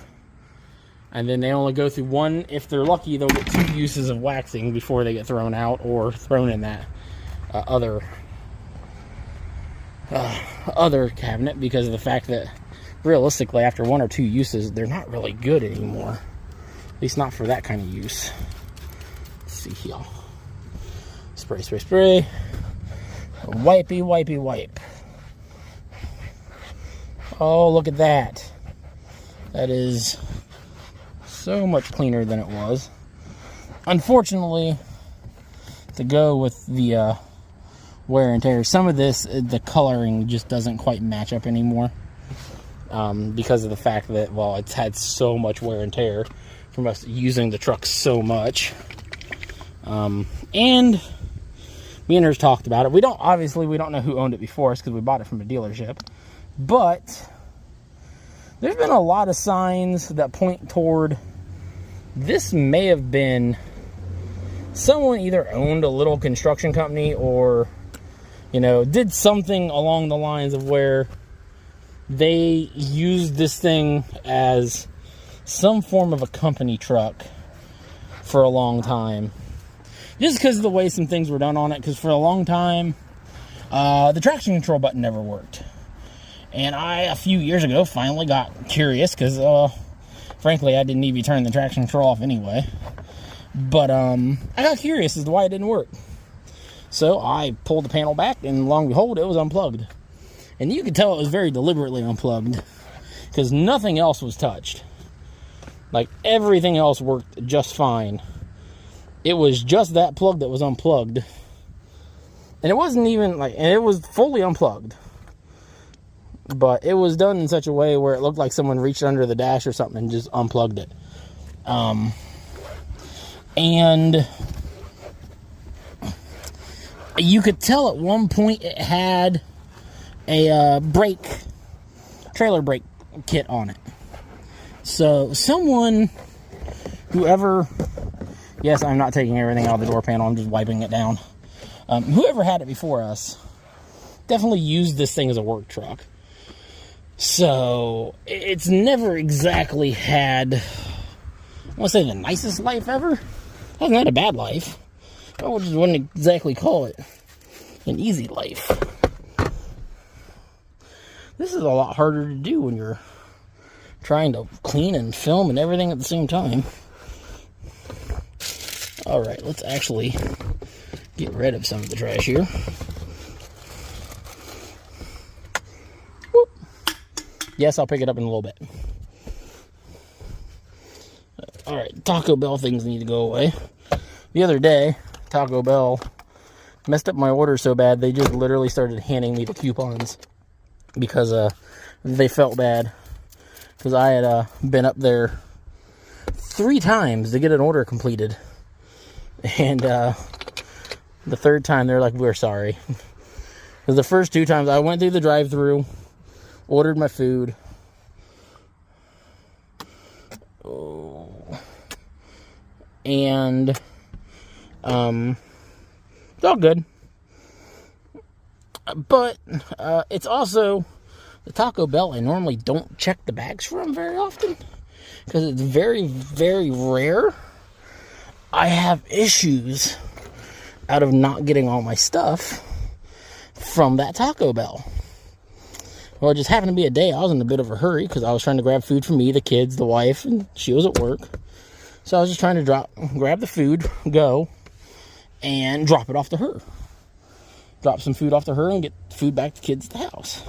And then they only go through one. If they're lucky, they'll get 2 uses of waxing before they get thrown out or thrown in that other cabinet, because of the fact that realistically, after 1 or 2 uses, they're not really good anymore. At least not for that kind of use. Let's see here. Spray, spray, spray. Wipey, wipey, wipe. Oh, look at that. That is so much cleaner than it was. Unfortunately, to go with the wear and tear, some of this, the coloring just doesn't quite match up anymore. Because of the fact that, well, it's had so much wear and tear from us using the truck so much. And me and hers talked about it. We don't know who owned it before us because we bought it from a dealership. But there's been a lot of signs that point toward this may have been someone either owned a little construction company or, you know, did something along the lines of where they used this thing as some form of a company truck for a long time. Just because of the way some things were done on it. Because for a long time, the traction control button never worked. And I, a few years ago, finally got curious. Because, frankly, I didn't even turn the traction control off anyway. But, I got curious as to why it didn't work. So, I pulled the panel back, and lo and behold, it was unplugged. And you could tell it was very deliberately unplugged. Because nothing else was touched. Like, everything else worked just fine. It was just that plug that was unplugged. And it wasn't even, like, and it was fully unplugged. But it was done in such a way where it looked like someone reached under the dash or something and just unplugged it. And you could tell at one point it had a trailer brake kit on it. So someone, whoever, yes, I'm not taking everything out of the door panel, I'm just wiping it down. Whoever had it before us definitely used this thing as a work truck. So it's never exactly had, I want to say, the nicest life ever. It hasn't had a bad life. I just wouldn't exactly call it an easy life. This is a lot harder to do when you're trying to clean and film and everything at the same time. Alright, let's actually get rid of some of the trash here. Whoop. Yes, I'll pick it up in a little bit. Alright, Taco Bell things need to go away. The other day, Taco Bell messed up my order so bad, they just literally started handing me the coupons. Because they felt bad. Because I had been up there 3 times to get an order completed. And the third time, they're like, we're sorry. Because the first 2 times, I went through the drive-thru, ordered my food. And it's all good. But it's also the Taco Bell. I normally don't check the bags for them very often because it's very, very rare I have issues out of not getting all my stuff from that Taco Bell. Well, it just happened to be a day I was in a bit of a hurry because I was trying to grab food for me, the kids, the wife, and she was at work. So I was just trying to grab the food, go, and drop it off to her. Drop some food off to her and get food back to kids at the house.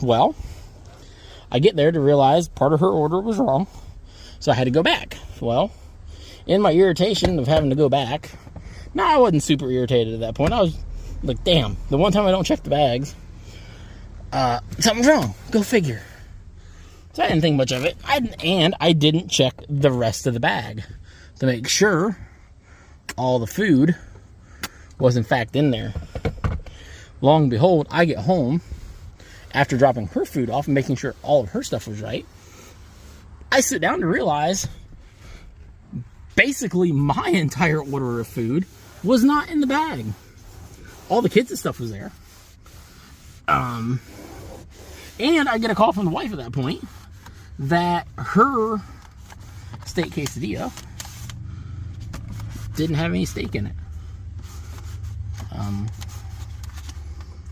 Well, I get there to realize part of her order was wrong, so I had to go back. Well, in my irritation of having to go back, no, I wasn't super irritated at that point. I was like, damn, the one time I don't check the bags, something's wrong. Go figure. So I didn't think much of it. And I didn't check the rest of the bag to make sure all the food was in fact in there. Lo and behold, I get home after dropping her food off and making sure all of her stuff was right. I sit down to realize basically my entire order of food was not in the bag. All the kids' stuff was there. And I get a call from the wife at that point that her steak quesadilla didn't have any steak in it.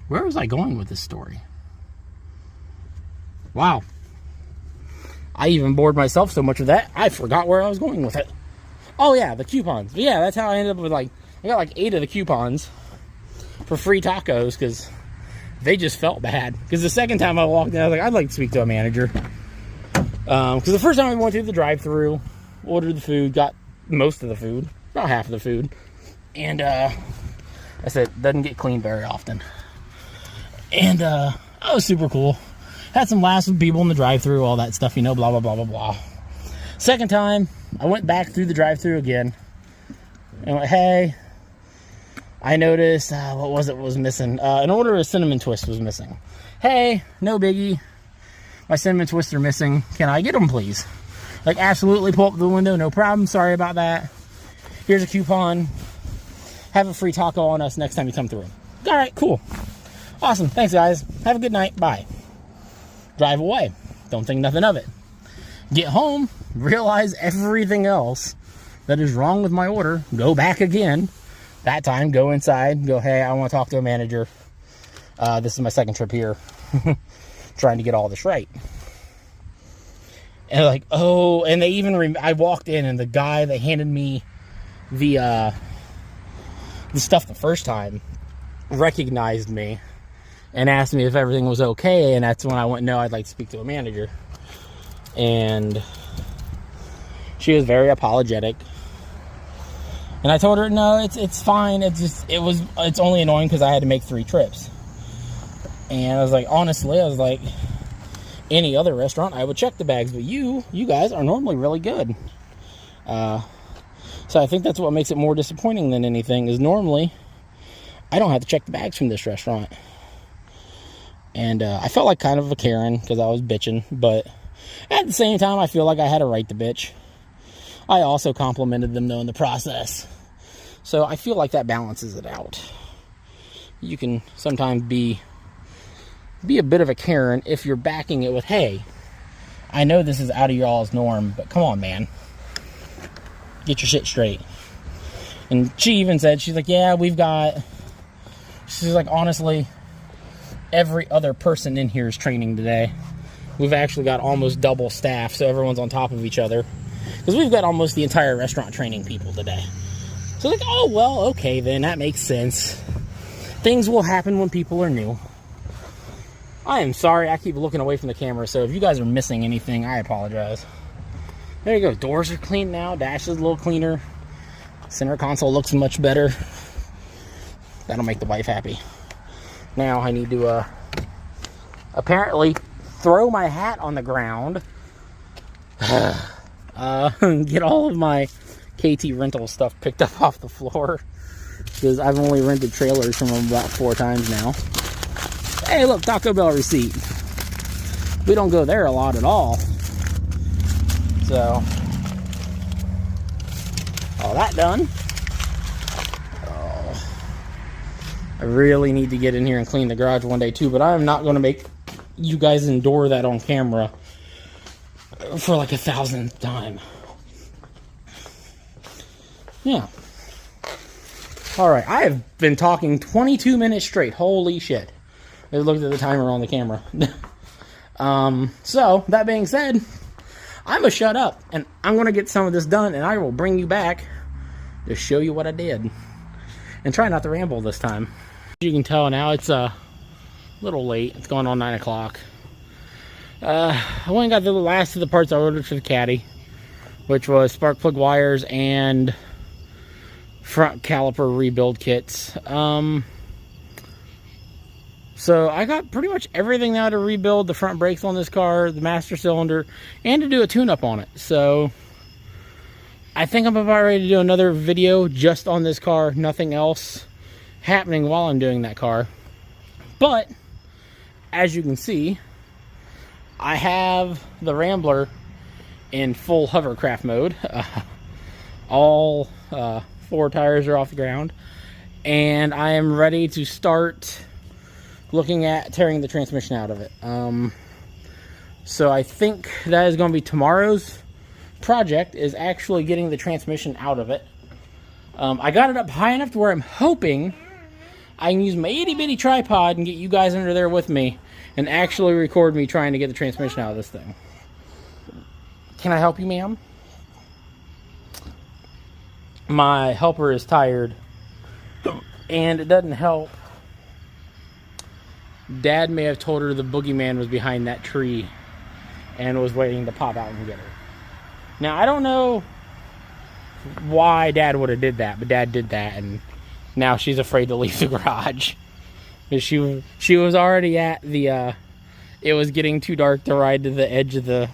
Where was I going with this story? Wow. I even bored myself so much with that, I forgot where I was going with it. Oh yeah, the coupons. Yeah, that's how I ended up with I got like 8 of the coupons for free tacos because they just felt bad. Because the second time I walked in, I was like, I'd like to speak to a manager. Because the first time we went through the drive-thru, ordered the food, got most of the food, about half of the food, and I said, doesn't get cleaned very often. And that was super cool. Had some laughs with people in the drive-thru, all that stuff, you know, blah, blah, blah, blah, blah. Second time, I went back through the drive-thru again, and went, hey, I noticed, what was missing? An order of cinnamon twist was missing. Hey, no biggie. My cinnamon twists are missing. Can I get them, please? Like, absolutely, pull up the window, no problem. Sorry about that. Here's a coupon. Have a free taco on us next time you come through. All right, cool. Awesome. Thanks, guys. Have a good night. Bye. Drive away. Don't think nothing of it. Get home, realize everything else that is wrong with my order. Go back again. That time, go inside. Go, hey, I want to talk to a manager. This is my second trip here. Trying to get all this right. And like, oh, and they even, I walked in and the guy that handed me the stuff the first time recognized me and asked me if everything was okay. And that's when I went, no, I'd like to speak to a manager. And she was very apologetic. And I told her, no, it's fine. It's only annoying because I had to make 3 trips. And I was like, honestly, any other restaurant, I would check the bags. But you guys are normally really good. So I think that's what makes it more disappointing than anything, is normally I don't have to check the bags from this restaurant. And I felt like kind of a Karen because I was bitching. But at the same time, I feel like I had a right to bitch. I also complimented them, though, in the process. So I feel like that balances it out. You can sometimes be a bit of a Karen if you're backing it with, hey, I know this is out of y'all's norm, but come on, man. Get your shit straight. And she even said, she's like, yeah, she's like, honestly, every other person in here is training today. We've actually got almost double staff, so everyone's on top of each other. Because we've got almost the entire restaurant training people today. So like, oh, well, okay, then that makes sense. Things will happen when people are new. I am sorry, I keep looking away from the camera, so if you guys are missing anything, I apologize. There you go, doors are clean now, dash is a little cleaner. Center console looks much better. That'll make the wife happy. Now I need to, apparently throw my hat on the ground. Get all of my KT rental stuff picked up off the floor. Because I've only rented trailers from them about 4 times now. Hey, look, Taco Bell receipt. We don't go there a lot at all. So, all that done. Oh, I really need to get in here and clean the garage one day too, but I am not going to make you guys endure that on camera for like 1,000th time. Yeah. Alright, I have been talking 22 minutes straight. Holy shit. I looked at the timer on the camera. So, that being said, I'm going to shut up, and I'm going to get some of this done, and I will bring you back to show you what I did. And try not to ramble this time. As you can tell now, it's a little late. It's going on 9 o'clock. I went and got the last of the parts I ordered for the Caddy, which was spark plug wires and front caliper rebuild kits. So I got pretty much everything now to rebuild the front brakes on this car, the master cylinder, and to do a tune-up on it. So I think I'm about ready to do another video just on this car, nothing else happening while I'm doing that car. But as you can see, I have the Rambler in full hovercraft mode. All 4 tires are off the ground, and I am ready to start looking at tearing the transmission out of it. So I think that is going to be tomorrow's project, is actually getting the transmission out of it. I got it up high enough to where I'm hoping I can use my itty bitty tripod and get you guys under there with me and actually record me trying to get the transmission out of this thing. Can I help you, ma'am? My helper is tired, and it doesn't help. Dad may have told her the boogeyman was behind that tree, and was waiting to pop out and get her. Now, I don't know why Dad would have did that, but Dad did that, and now she's afraid to leave the garage. She was already at the, it was getting too dark to ride to the edge of the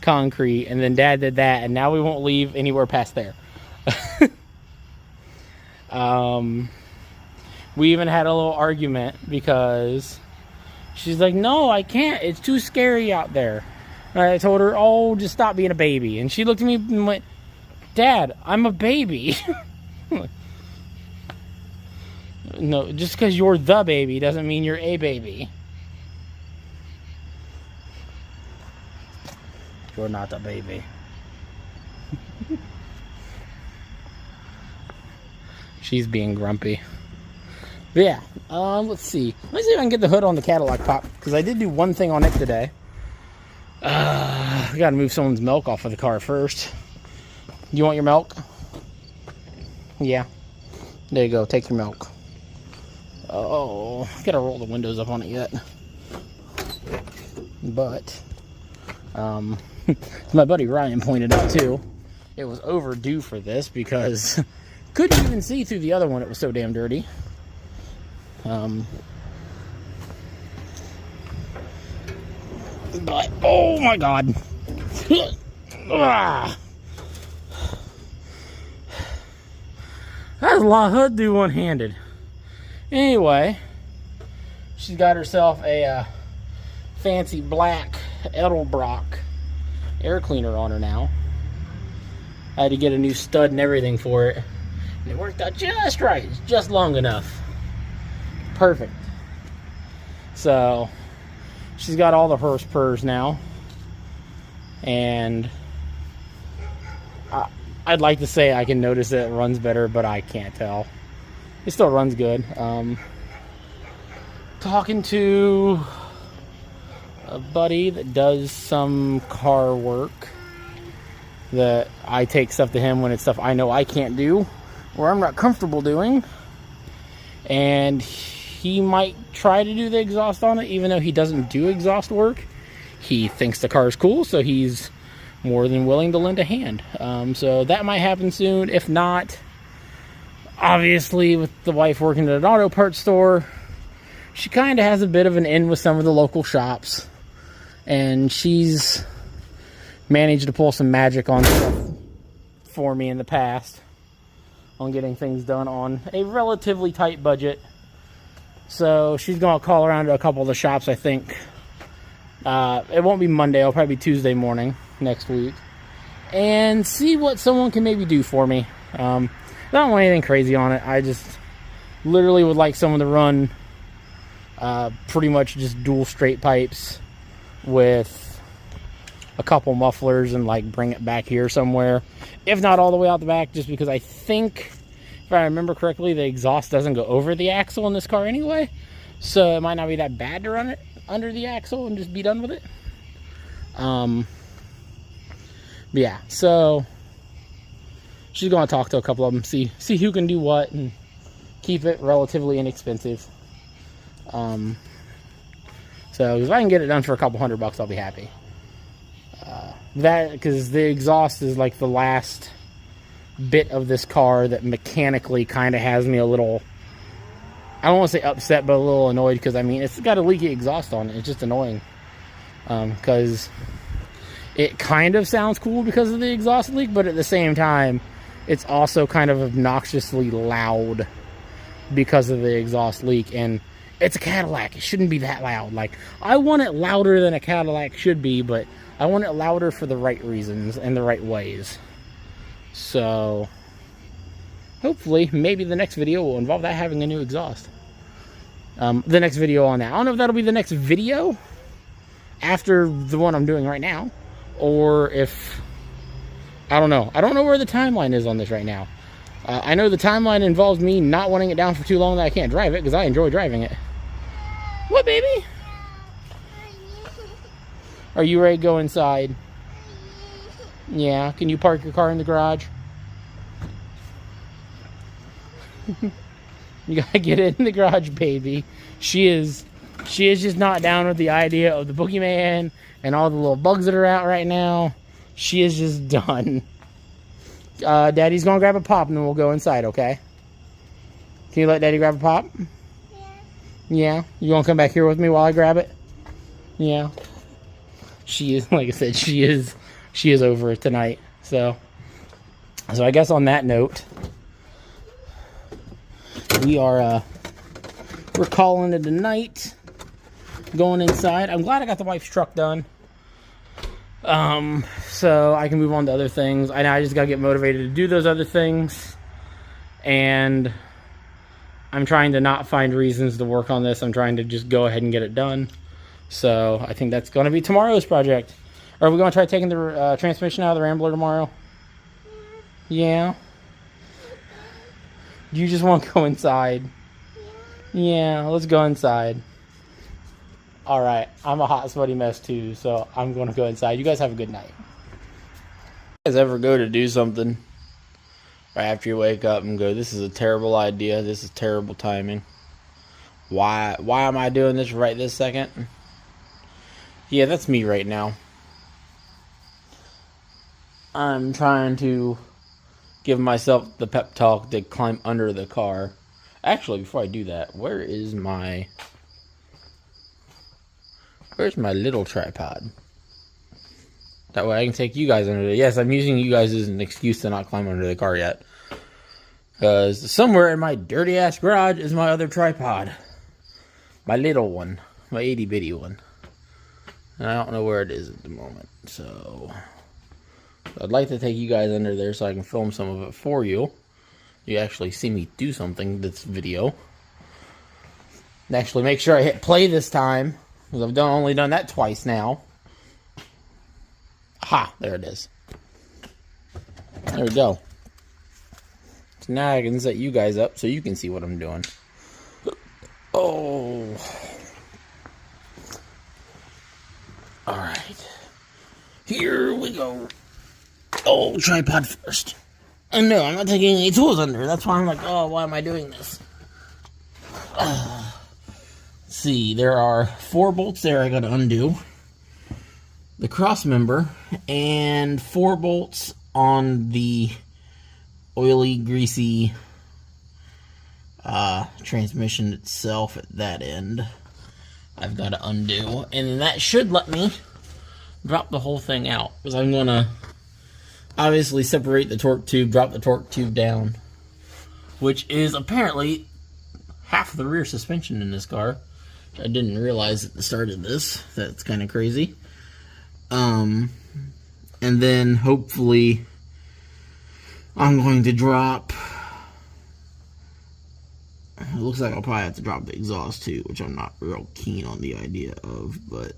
concrete, and then Dad did that, and now we won't leave anywhere past there. We even had a little argument because she's like, no, I can't. It's too scary out there. And I told her, oh, just stop being a baby. And she looked at me and went, Dad, I'm a baby. No, just because you're the baby doesn't mean you're a baby. You're not a baby. She's being grumpy. But yeah, let's see. Let's see if I can get the hood on the Cadillac pop, because I did do one thing on it today. I gotta move someone's milk off of the car first. You want your milk? Yeah. There you go, take your milk. Oh, gotta roll the windows up on it yet. But, my buddy Ryan pointed out too, it was overdue for this because couldn't even see through the other one, it was so damn dirty. But, oh my God. That's a lot of hood to do one-handed. Anyway, she's got herself a fancy black Edelbrock air cleaner on her now. I had to get a new stud and everything for it. And it worked out just right. It's just long enough. Perfect. So, she's got all the horse purrs now. And I'd like to say I can notice that it runs better, but I can't tell. It still runs good. Talking to a buddy that does some car work, that I take stuff to him when it's stuff I know I can't do or I'm not comfortable doing, and he might try to do the exhaust on it even though he doesn't do exhaust work. He thinks the car is cool, so he's more than willing to lend a hand. So that might happen soon. If not, obviously with the wife working at an auto parts store, she kind of has a bit of an in with some of the local shops, and she's managed to pull some magic on stuff for me in the past on getting things done on a relatively tight budget. So she's going to call around to a couple of the shops, I think. It won't be Monday, it'll probably be Tuesday morning next week, and see what someone can maybe do for me. I don't want anything crazy on it. I just literally would like someone to run pretty much just dual straight pipes with a couple mufflers and like bring it back here somewhere, if not all the way out the back, just because I think, if I remember correctly, the exhaust doesn't go over the axle in this car anyway, so it might not be that bad to run it under the axle and just be done with it. But yeah, so she's going to talk to a couple of them, see who can do what, and keep it relatively inexpensive. So if I can get it done for a couple $100, I'll be happy. Because the exhaust is like the last bit of this car that mechanically kind of has me a little, I don't want to say upset, but a little annoyed, because I mean, it's got a leaky exhaust on it. It's just annoying. Because it kind of sounds cool because of the exhaust leak, but at the same time, it's also kind of obnoxiously loud because of the exhaust leak. And it's a Cadillac. It shouldn't be that loud. Like, I want it louder than a Cadillac should be, but I want it louder for the right reasons and the right ways. So, hopefully, maybe the next video will involve that having a new exhaust. The next video on that. I don't know if that'll be the next video after the one I'm doing right now, or if, I don't know. I don't know where the timeline is on this right now. I know the timeline involves me not wanting it down for too long that I can't drive it, because I enjoy driving it. What, baby? Are you ready to go inside? Yeah. Can you park your car in the garage? You gotta get it in the garage, baby. She is She is just not down with the idea of the boogeyman and all the little bugs that are out right now. She is just done. Daddy's gonna grab a pop and then we'll go inside, okay? Can you let Daddy grab a pop? Yeah. Yeah? You gonna come back here with me while I grab it? Yeah. She is, like I said, she is over it tonight. So I guess on that note, we're calling it a night. Going inside. I'm glad I got the wife's truck done. So I can move on to other things. I just gotta get motivated to do those other things. And I'm trying to not find reasons to work on this. I'm trying to just go ahead and get it done. So I think that's gonna be tomorrow's project. Are we gonna try taking the transmission out of the Rambler tomorrow? Yeah. You just want to go inside? Yeah, let's go inside. Alright, I'm a hot, sweaty mess too, so I'm going to go inside. You guys have a good night. You guys ever go to do something right after you wake up and go, this is a terrible idea, this is terrible timing. Why am I doing this right this second? Yeah, that's me right now. I'm trying to give myself the pep talk to climb under the car. Actually, before I do that, where's my little tripod? That way I can take you guys under it. Yes, I'm using you guys as an excuse to not climb under the car yet. Because somewhere in my dirty ass garage is my other tripod. My little one. My itty bitty one. And I don't know where it is at the moment. So I'd like to take you guys under there so I can film some of it for you. You actually see me do something this video. And actually make sure I hit play this time. Because I've only done that twice now. Ha! There it is. There we go. So now I can set you guys up so you can see what I'm doing. Oh. Alright. Here we go. Oh, tripod first. And no, I'm not taking any tools under. That's why I'm like, oh, why am I doing this? Let's see, there are 4 bolts there I gotta undo. The cross member, and 4 bolts on the oily, greasy transmission itself at that end. I've got to undo, and then that should let me drop the whole thing out, because I'm going to obviously separate the torque tube, drop the torque tube down, which is apparently half the rear suspension in this car. I didn't realize at the start of this. That's kind of crazy. And then hopefully I'm going to drop, it looks like I'll probably have to drop the exhaust too, which I'm not real keen on the idea of, but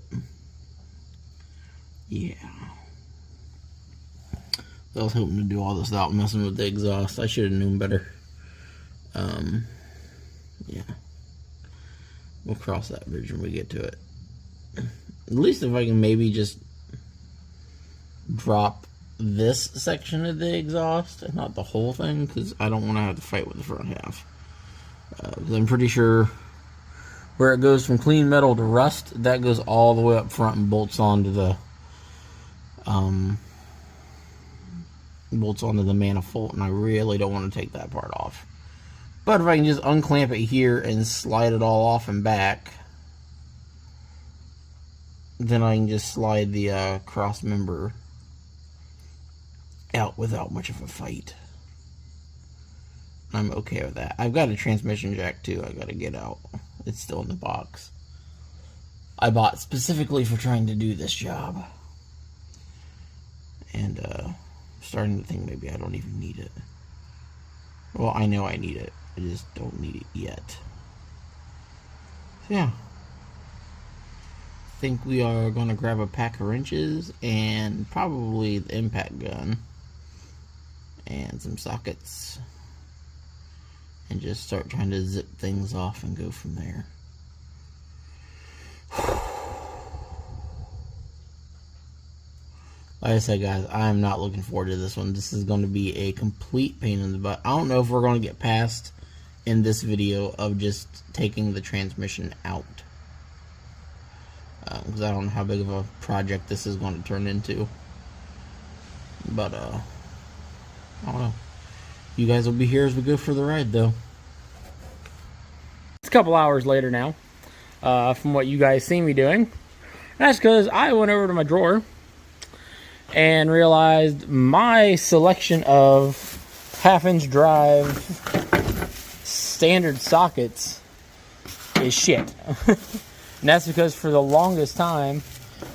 yeah. I was hoping to do all this without messing with the exhaust. I should have known better. Yeah. We'll cross that bridge when we get to it. At least if I can maybe just drop this section of the exhaust and not the whole thing, because I don't want to have to fight with the front half. Because I'm pretty sure where it goes from clean metal to rust, that goes all the way up front and bolts onto the manifold, and I really don't want to take that part off. But if I can just unclamp it here and slide it all off and back, then I can just slide the cross member out without much of a fight. I'm okay with that. I've got a transmission jack too I gotta get out. It's still in the box. I bought specifically for trying to do this job. And I'm starting to think maybe I don't even need it. Well, I know I need it. I just don't need it yet. So yeah. I think we are going to grab a pack of wrenches and probably the impact gun and some sockets and just start trying to zip things off and go from there. Like I said, guys, I'm not looking forward to this one. This is going to be a complete pain in the butt. I don't know if we're going to get past in this video of just taking the transmission out. because I don't know how big of a project this is going to turn into. But I don't know. You guys will be here as we go for the ride, though. It's a couple hours later now, from what you guys see me doing. That's because I went over to my drawer and realized my selection of half-inch drive standard sockets is shit. And that's because for the longest time,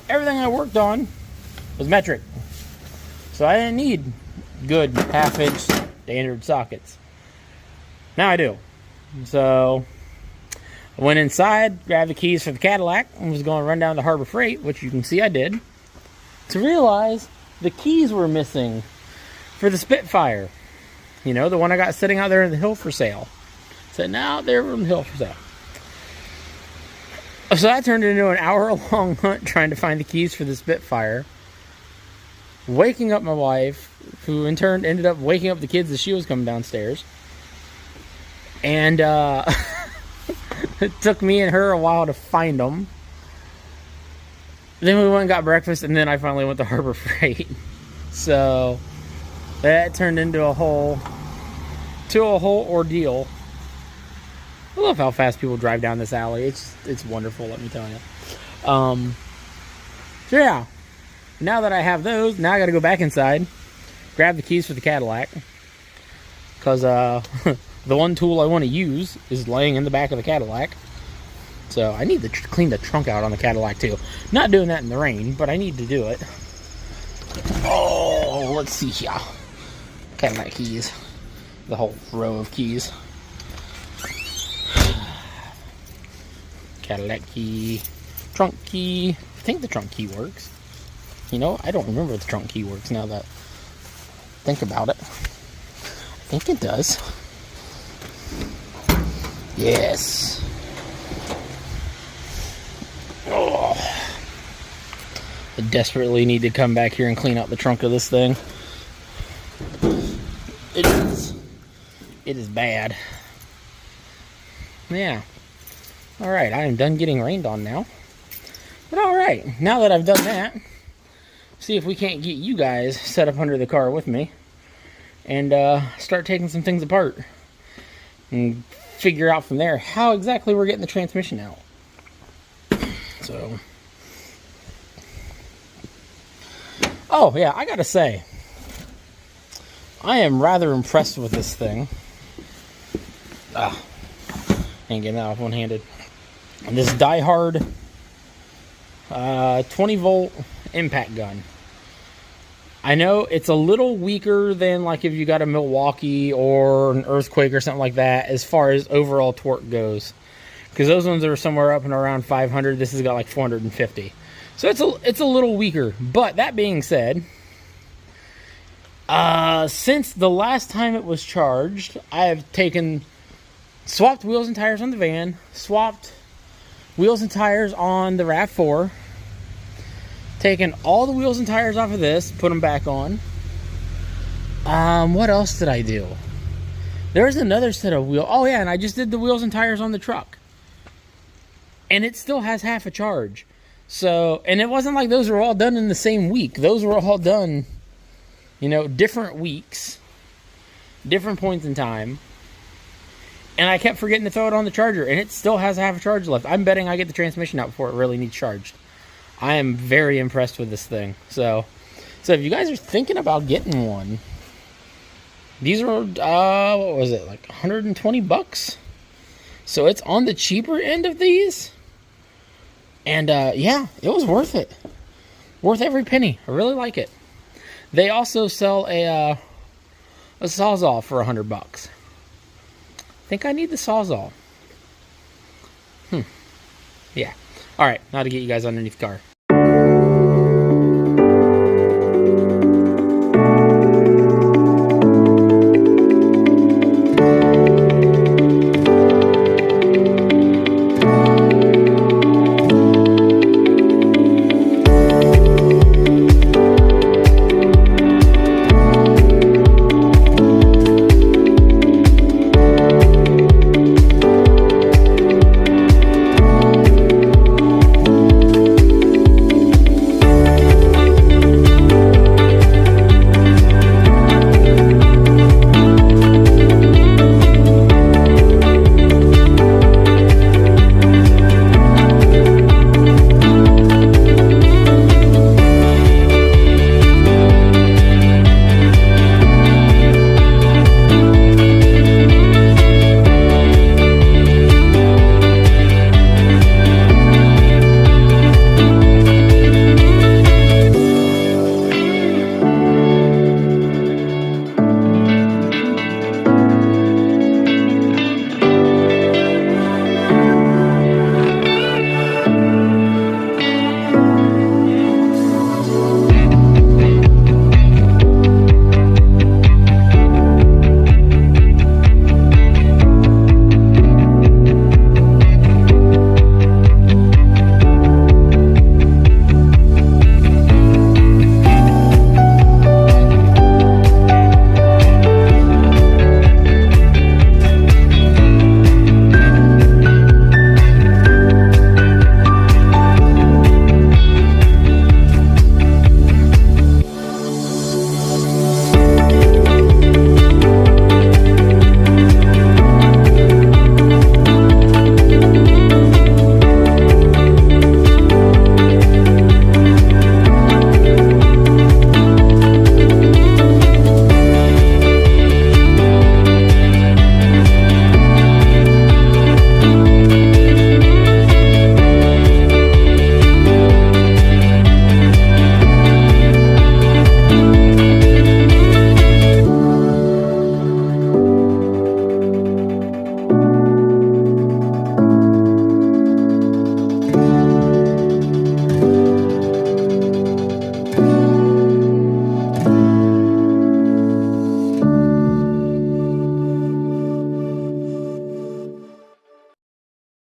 everything I worked on was metric. So I didn't need good half-inch standard sockets. Now I do. So I went inside, grabbed the keys for the Cadillac, and was going to run down to Harbor Freight, which you can see I did, to realize the keys were missing for the Spitfire. You know, the one I got sitting out there in the hill for sale. So now they're on the hill for sale. So that turned into an hour-long hunt trying to find the keys for the Spitfire. Waking up my wife, who in turn ended up waking up the kids as she was coming downstairs. And it took me and her a while to find them. Then we went and got breakfast, and then I finally went to Harbor Freight. So that turned into a whole ordeal. I love how fast people drive down this alley. It's wonderful, let me tell you. So yeah, now that I have those, now I got to go back inside, grab the keys for the Cadillac, because the one tool I want to use is laying in the back of the Cadillac. So I need to clean the trunk out on the Cadillac too. Not doing that in the rain, but I need to do it. Oh, let's see here. Cadillac keys. The whole row of keys. Cadillac key. Trunk key. I think the trunk key works. You know, I don't remember if the trunk key works now that I think about it. I think it does. Yes. Oh. I desperately need to come back here and clean out the trunk of this thing. It is bad. Yeah. Alright, I am done getting rained on now. But alright, now that I've done that, see if we can't get you guys set up under the car with me and start taking some things apart and figure out from there how exactly we're getting the transmission out. So, oh yeah, I gotta say, I am rather impressed with this thing. Ain't getting that off one-handed. And this die-hard 20-volt impact gun. I know it's a little weaker than like if you got a Milwaukee or an Earthquake or something like that as far as overall torque goes. Because those ones are somewhere up and around 500. This has got like 450. So it's a little weaker. But that being said, since the last time it was charged, I have swapped wheels and tires on the van, swapped wheels and tires on the RAV4, taken all the wheels and tires off of this, put them back on. What else did I do? There's another set of wheels. Oh yeah, and I just did the wheels and tires on the truck. And it still has half a charge. So, and it wasn't like those were all done in the same week. Those were all done, you know, different weeks, different points in time. And I kept forgetting to throw it on the charger, and it still has half a charge left. I'm betting I get the transmission out before it really needs charged. I am very impressed with this thing. So if you guys are thinking about getting one, these are, what was it, like 120 bucks? So it's on the cheaper end of these. And, yeah, it was worth it. Worth every penny. I really like it. They also sell a Sawzall for 100 bucks. I think I need the Sawzall. Yeah. Alright, now to get you guys underneath the car.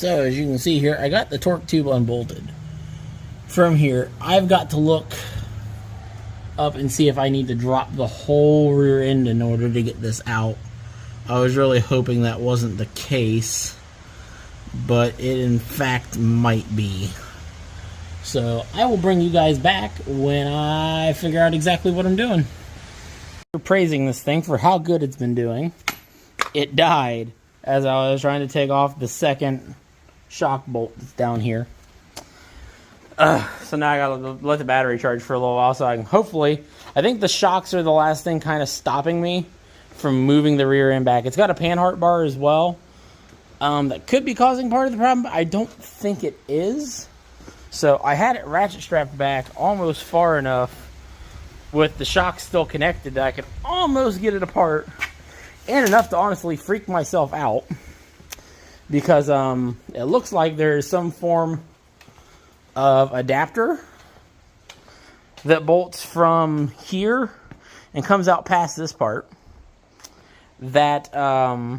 So as you can see here, I got the torque tube unbolted. From here, I've got to look up and see if I need to drop the whole rear end in order to get this out. I was really hoping that wasn't the case, but it in fact might be. So I will bring you guys back when I figure out exactly what I'm doing. We're praising this thing for how good it's been doing. It died as I was trying to take off the second shock bolt that's down here. So now I gotta let the battery charge for a little while so I can hopefully, I think the shocks are the last thing kind of stopping me from moving the rear end back. It's got a panhard bar as well. That could be causing part of the problem, but I don't think it is. So I had it ratchet strapped back almost far enough with the shocks still connected that I could almost get it apart, and enough to honestly freak myself out. Because it looks like there's some form of adapter that bolts from here and comes out past this part that I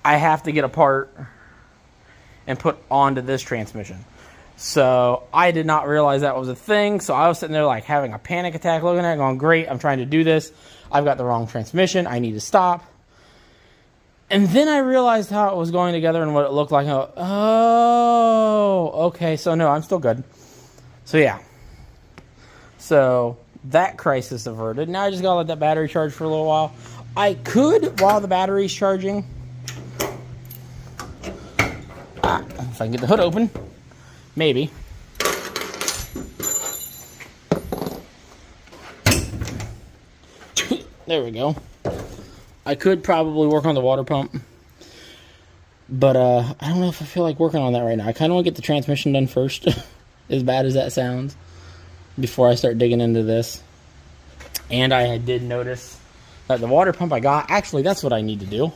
have to get apart and put onto this transmission. So I did not realize that was a thing. So I was sitting there like having a panic attack looking at it, going, great, I'm trying to do this. I've got the wrong transmission. I need to stop. And then I realized how it was going together and what it looked like. Oh, okay. So no, I'm still good. So yeah. So that crisis averted. Now I just gotta let that battery charge for a little while. I could, while the battery's charging, if I can get the hood open, maybe. There we go. I could probably work on the water pump, but I don't know if I feel like working on that right now. I kind of want to get the transmission done first, as bad as that sounds, before I start digging into this. And I did notice that the water pump I got, actually that's what I need to do.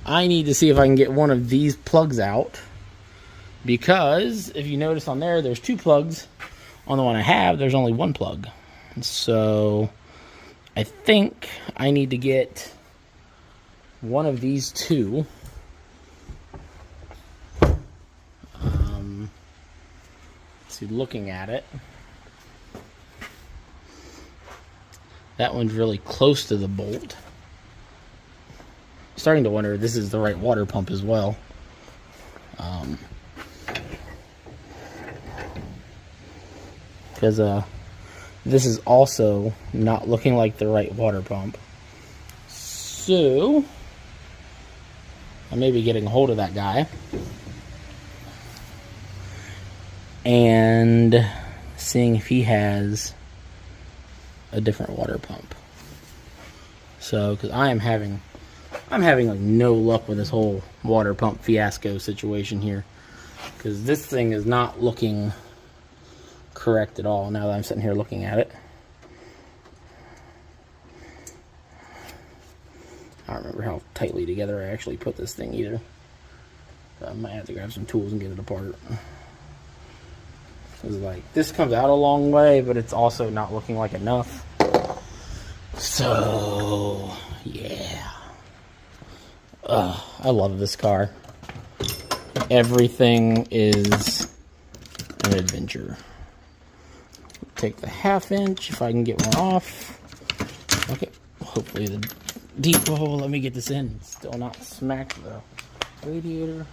I need to see if I can get one of these plugs out, because if you notice on there, there's two plugs. On the one I have, there's only one plug. So I think I need to get one of these two. See, looking at it, that one's really close to the bolt. Starting to wonder if this is the right water pump as well. Because this is also not looking like the right water pump. So I may be getting a hold of that guy and seeing if he has a different water pump. So, because I'm having like no luck with this whole water pump fiasco situation here, because this thing is not looking correct at all now that I'm sitting here looking at it. I don't remember how tightly together I actually put this thing either. I might have to grab some tools and get it apart. It's like, this comes out a long way, but it's also not looking like enough. So, yeah. I love this car. Everything is an adventure. Take the 1/2 inch if I can get one off. Okay, hopefully the deep hole, let me get this in. Still not smacked the radiator.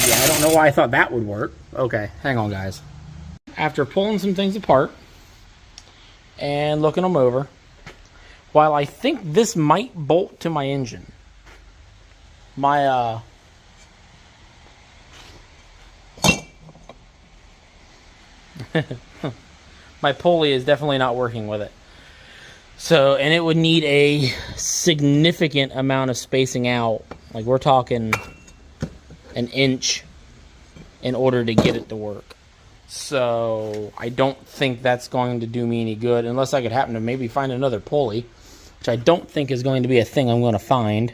Yeah, I don't know why I thought that would work. Okay, hang on guys. After pulling some things apart and looking them over, while I think this might bolt to my engine, my my pulley is definitely not working with it. So, and it would need a significant amount of spacing out. Like, we're talking an inch in order to get it to work. So, I don't think that's going to do me any good unless I could happen to maybe find another pulley, which I don't think is going to be a thing I'm going to find.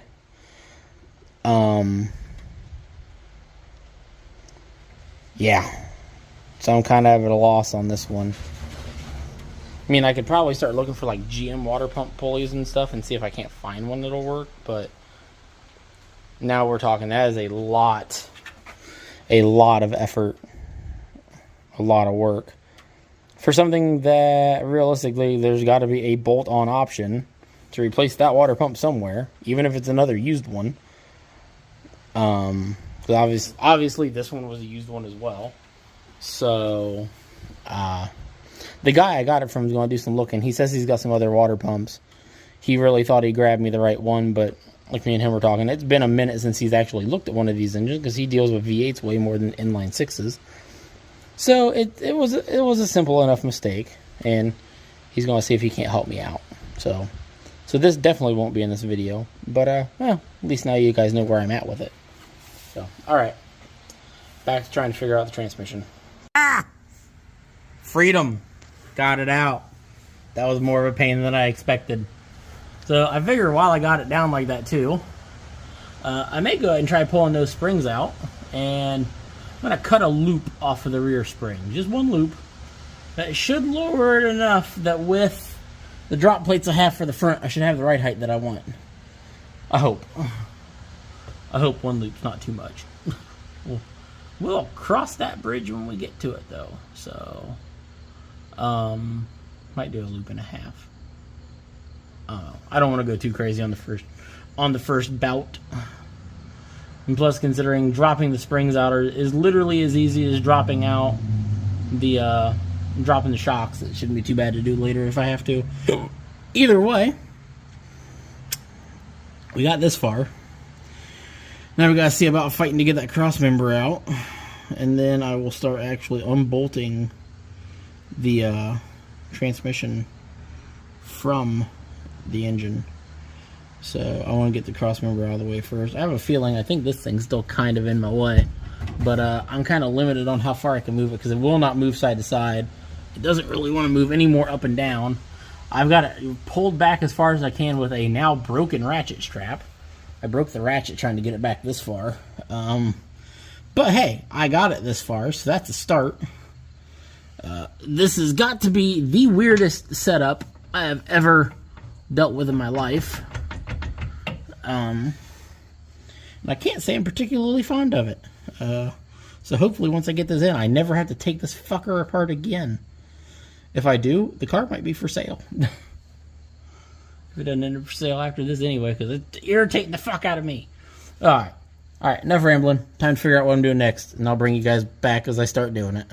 Yeah. So I'm kind of at a loss on this one. I mean, I could probably start looking for like GM water pump pulleys and stuff and see if I can't find one that'll work, but now we're talking, that is a lot of effort, a lot of work for something that realistically there's got to be a bolt-on option to replace that water pump somewhere, even if it's another used one. Obviously this one was a used one as well. So, the guy I got it from is going to do some looking. He says he's got some other water pumps. He really thought he grabbed me the right one, but like me and him were talking, it's been a minute since he's actually looked at one of these engines because he deals with V8s way more than inline sixes. So it was a simple enough mistake, and he's going to see if he can't help me out. So this definitely won't be in this video, but well, at least now you guys know where I'm at with it. So all right, back to trying to figure out the transmission. Freedom. Got it out. That was more of a pain than I expected. So I figured while I got it down like that too, I may go ahead and try pulling those springs out, and I'm going to cut a loop off of the rear spring. Just one loop. That should lower it enough that with the drop plates I have for the front, I should have the right height that I want. I hope. I hope one loop's not too much. We'll cross that bridge when we get to it though. So might do a loop and a half. I don't want to go too crazy on the first bout. And plus, considering dropping the springs out is literally as easy as dropping out the dropping the shocks. It shouldn't be too bad to do later if I have to. Either way, we got this far. Now we gotta see about fighting to get that cross member out, and then I will start actually unbolting the transmission from the engine. So I want to get the cross member out of the way first. I have a feeling, I think this thing's still kind of in my way, but I'm kind of limited on how far I can move it because it will not move side to side. It doesn't really want to move any more up and down. I've got it pulled back as far as I can with a now broken ratchet strap. I broke the ratchet trying to get it back this far. But hey, I got it this far, so that's a start. This has got to be the weirdest setup I have ever dealt with in my life. And I can't say I'm particularly fond of it. So hopefully once I get this in, I never have to take this fucker apart again. If I do, the car might be for sale. If it doesn't end up for sale after this anyway, because it's irritating the fuck out of me. Alright, enough rambling. Time to figure out what I'm doing next, and I'll bring you guys back as I start doing it.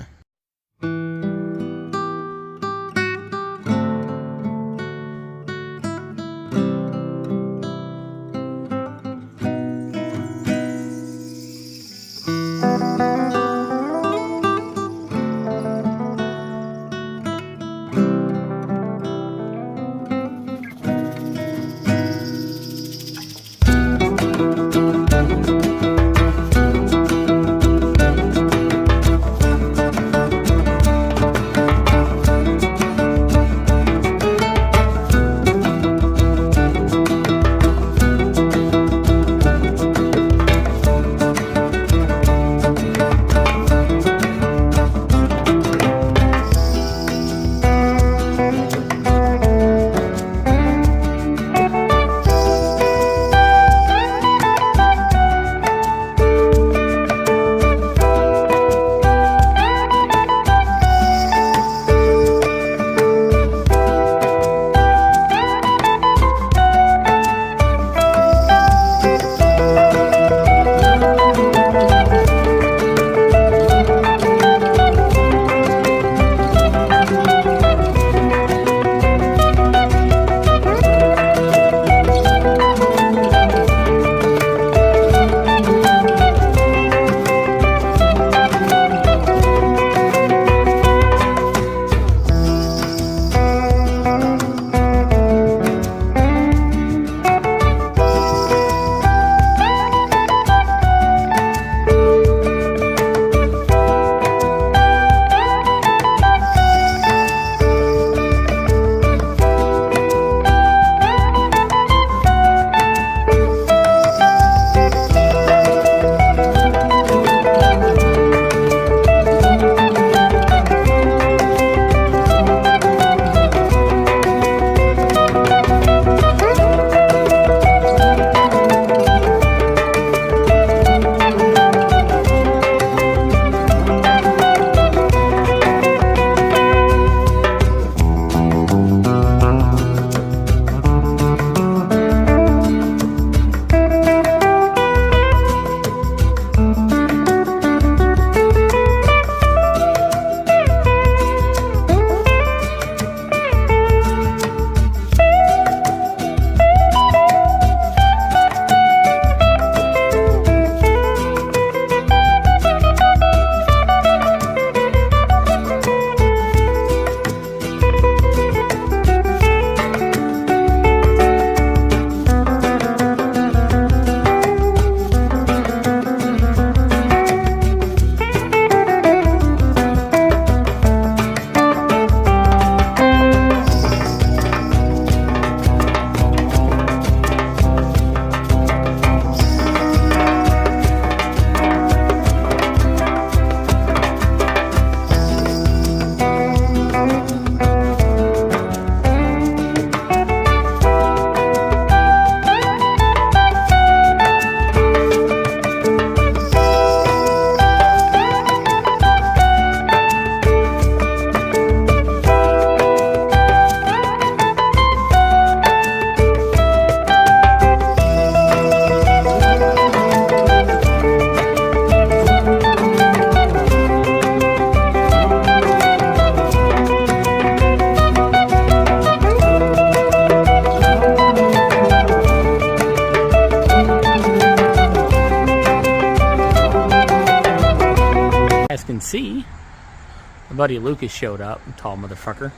buddy Lucas showed up, tall motherfucker,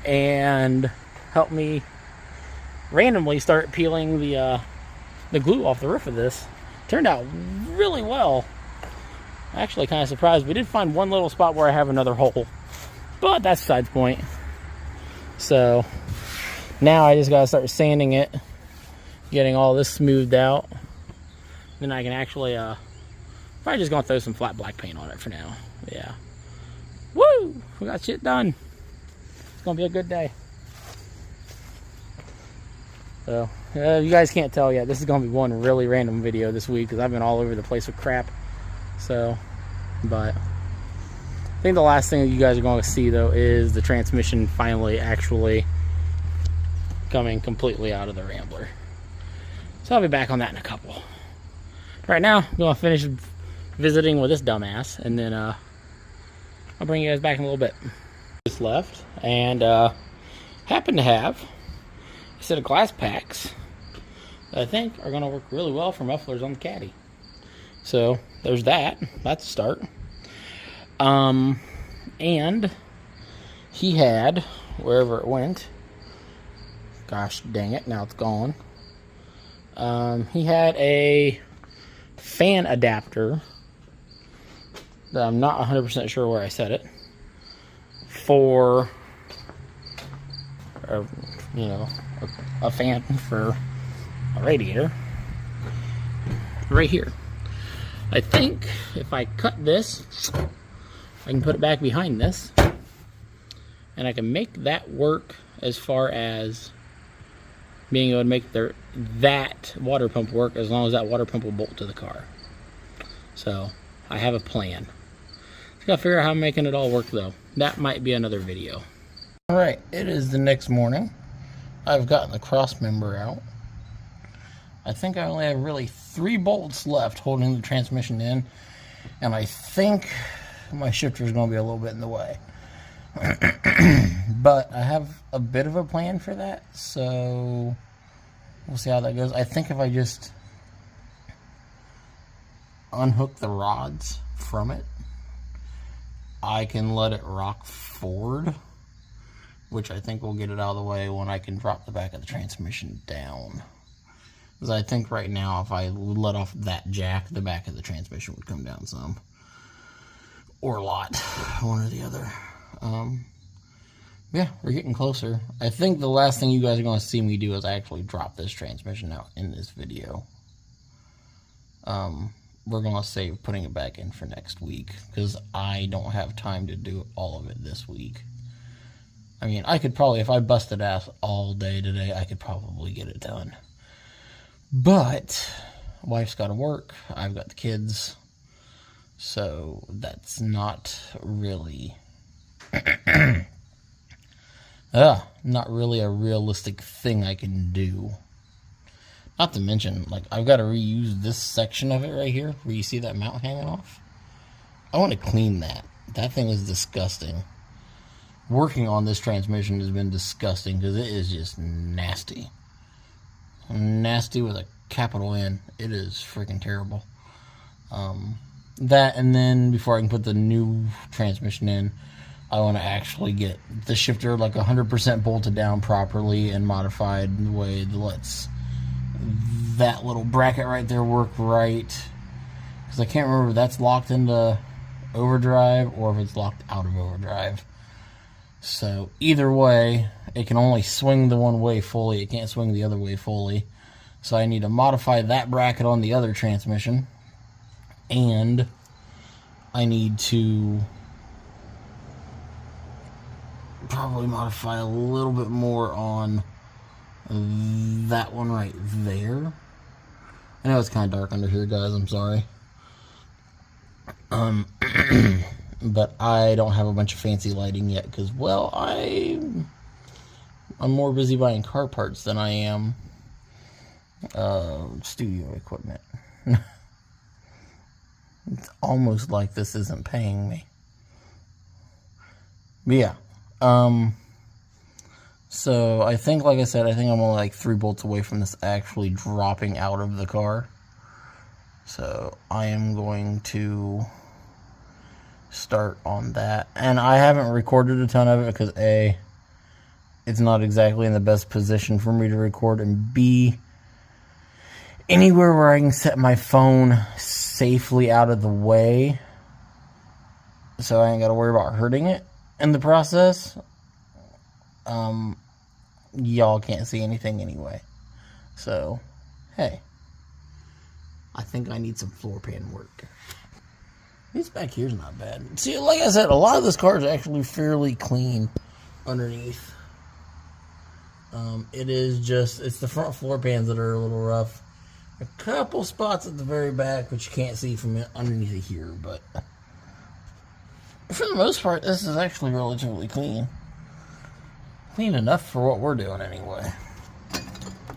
and helped me randomly start peeling the glue off the roof of this. Turned out really well. Actually kind of surprised. We did find one little spot where I have another hole, but that's besides the point. So now I just gotta start sanding it, getting all this smoothed out. Then I can actually probably just gonna throw some flat black paint on it for now. Yeah. Woo! We got shit done. It's gonna be a good day. So you guys can't tell yet. This is gonna be one really random video this week because I've been all over the place with crap. So, but I think the last thing that you guys are going to see though is the transmission finally actually coming completely out of the Rambler. So I'll be back on that in a couple. Right now, I'm going to finish visiting with this dumbass, and then I'll bring you guys back in a little bit. Just left, and happen to have a set of glass packs that I think are going to work really well for mufflers on the Caddy. So there's that. That's a start. And he had, wherever it went, gosh dang it, now it's gone. He had a fan adapter that I'm not 100% sure where I set it for, you know, a fan for a radiator right here. I think if I cut this, I can put it back behind this, and I can make that work as far as being able to make that water pump work, as long as that water pump will bolt to the car. So I have a plan. Just gotta figure out how I'm making it all work though. That might be another video. Alright, it is the next morning. I've gotten the cross member out. I think I only have really 3 bolts left holding the transmission in, and I think my shifter is going to be a little bit in the way. But I have a bit of a plan for that, so we'll see how that goes. I think if I just unhook the rods from it, I can let it rock forward, which I think will get it out of the way when I can drop the back of the transmission down. Because I think right now, if I let off that jack, the back of the transmission would come down some. Or a lot. One or the other. Yeah, we're getting closer. I think the last thing you guys are going to see me do is actually drop this transmission out in this video. We're going to save putting it back in for next week, because I don't have time to do all of it this week. I mean, I could probably, if I busted ass all day today, I could probably get it done. But wife's got to work, I've got the kids, so that's not really not really a realistic thing I can do. Not to mention, like, I've got to reuse this section of it right here where you see that mount hanging off. I want to clean that. That thing is disgusting. Working on this transmission has been disgusting because it is just nasty. Nasty with a capital N. It is freaking terrible. That, and then before I can put the new transmission in, I want to actually get the shifter like 100% bolted down properly and modified in the way that lets that little bracket right there work right. Because I can't remember if that's locked into overdrive or if it's locked out of overdrive. So either way, it can only swing the one way fully. It can't swing the other way fully. So I need to modify that bracket on the other transmission. And I need to probably modify a little bit more on that one right there. I know it's kind of dark under here, guys. I'm sorry. But I don't have a bunch of fancy lighting yet because, well, I'm more busy buying car parts than I am studio equipment. It's almost like this isn't paying me. But yeah. So I think, like I said, I think I'm only like 3 bolts away from this actually dropping out of the car. So I am going to start on that. And I haven't recorded a ton of it because A, it's not exactly in the best position for me to record, and B, anywhere where I can set my phone safely out of the way so I ain't got to worry about hurting it in the process. Y'all can't see anything anyway. So, hey, I think I need some floor pan work. This back here's not bad. See, like I said, a lot of this car is actually fairly clean underneath. It is just, it's the front floor pans that are a little rough. A couple spots at the very back, which you can't see from underneath it here, but for the most part, this is actually relatively clean. Clean enough for what we're doing anyway.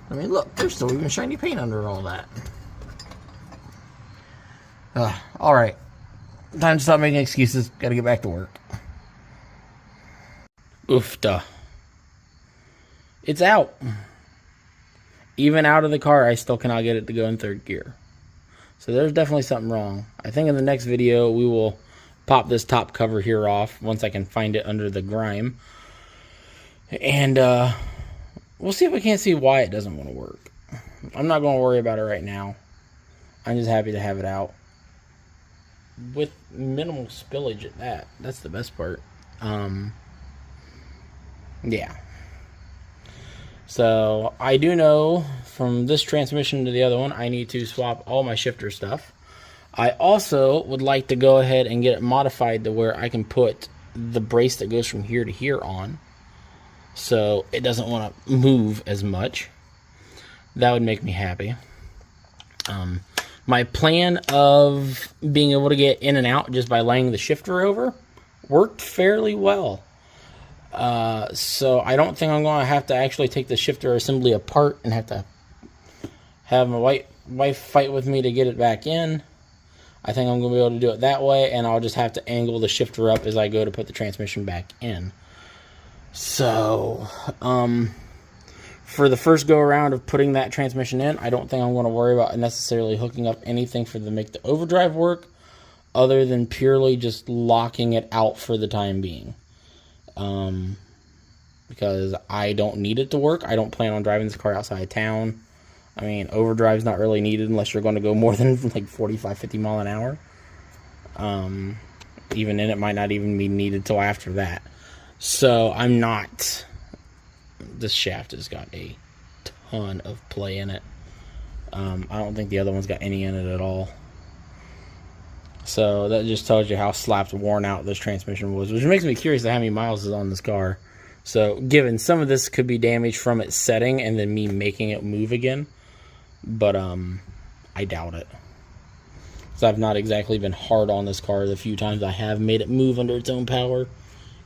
I mean, look, there's still even shiny paint under all that. Alright. Time to stop making excuses. Gotta get back to work. Oofta. It's out. Even out of the car, I still cannot get it to go in third gear. So there's definitely something wrong. I think in the next video, we will pop this top cover here off once I can find it under the grime. And we'll see if we can't see why it doesn't want to work. I'm not going to worry about it right now. I'm just happy to have it out. With minimal spillage at that. That's the best part. Yeah. So, I do know from this transmission to the other one, I need to swap all my shifter stuff. I also would like to go ahead and get it modified to where I can put the brace that goes from here to here on. So, it doesn't want to move as much. That would make me happy. My plan of being able to get in and out just by laying the shifter over worked fairly well. So I don't think I'm going to have to actually take the shifter assembly apart and have to have my wife fight with me to get it back in. I think I'm going to be able to do it that way, and I'll just have to angle the shifter up as I go to put the transmission back in. So, for the first go around of putting that transmission in, I don't think I'm going to worry about necessarily hooking up anything to make the overdrive work, other than purely just locking it out for the time being. Because I don't need it to work. I don't plan on driving this car outside of town. I mean, overdrive's not really needed unless you're going to go more than like 45, 50 mile an hour. Even then, it might not even be needed till after that. So, I'm not... This shaft has got a ton of play in it. I don't think the other one's got any in it at all. So that just tells you how slapped, worn out this transmission was, which makes me curious to how many miles is on this car. So given some of this could be damaged from its setting and then me making it move again, but I doubt it. So I've not exactly been hard on this car the few times I have made it move under its own power,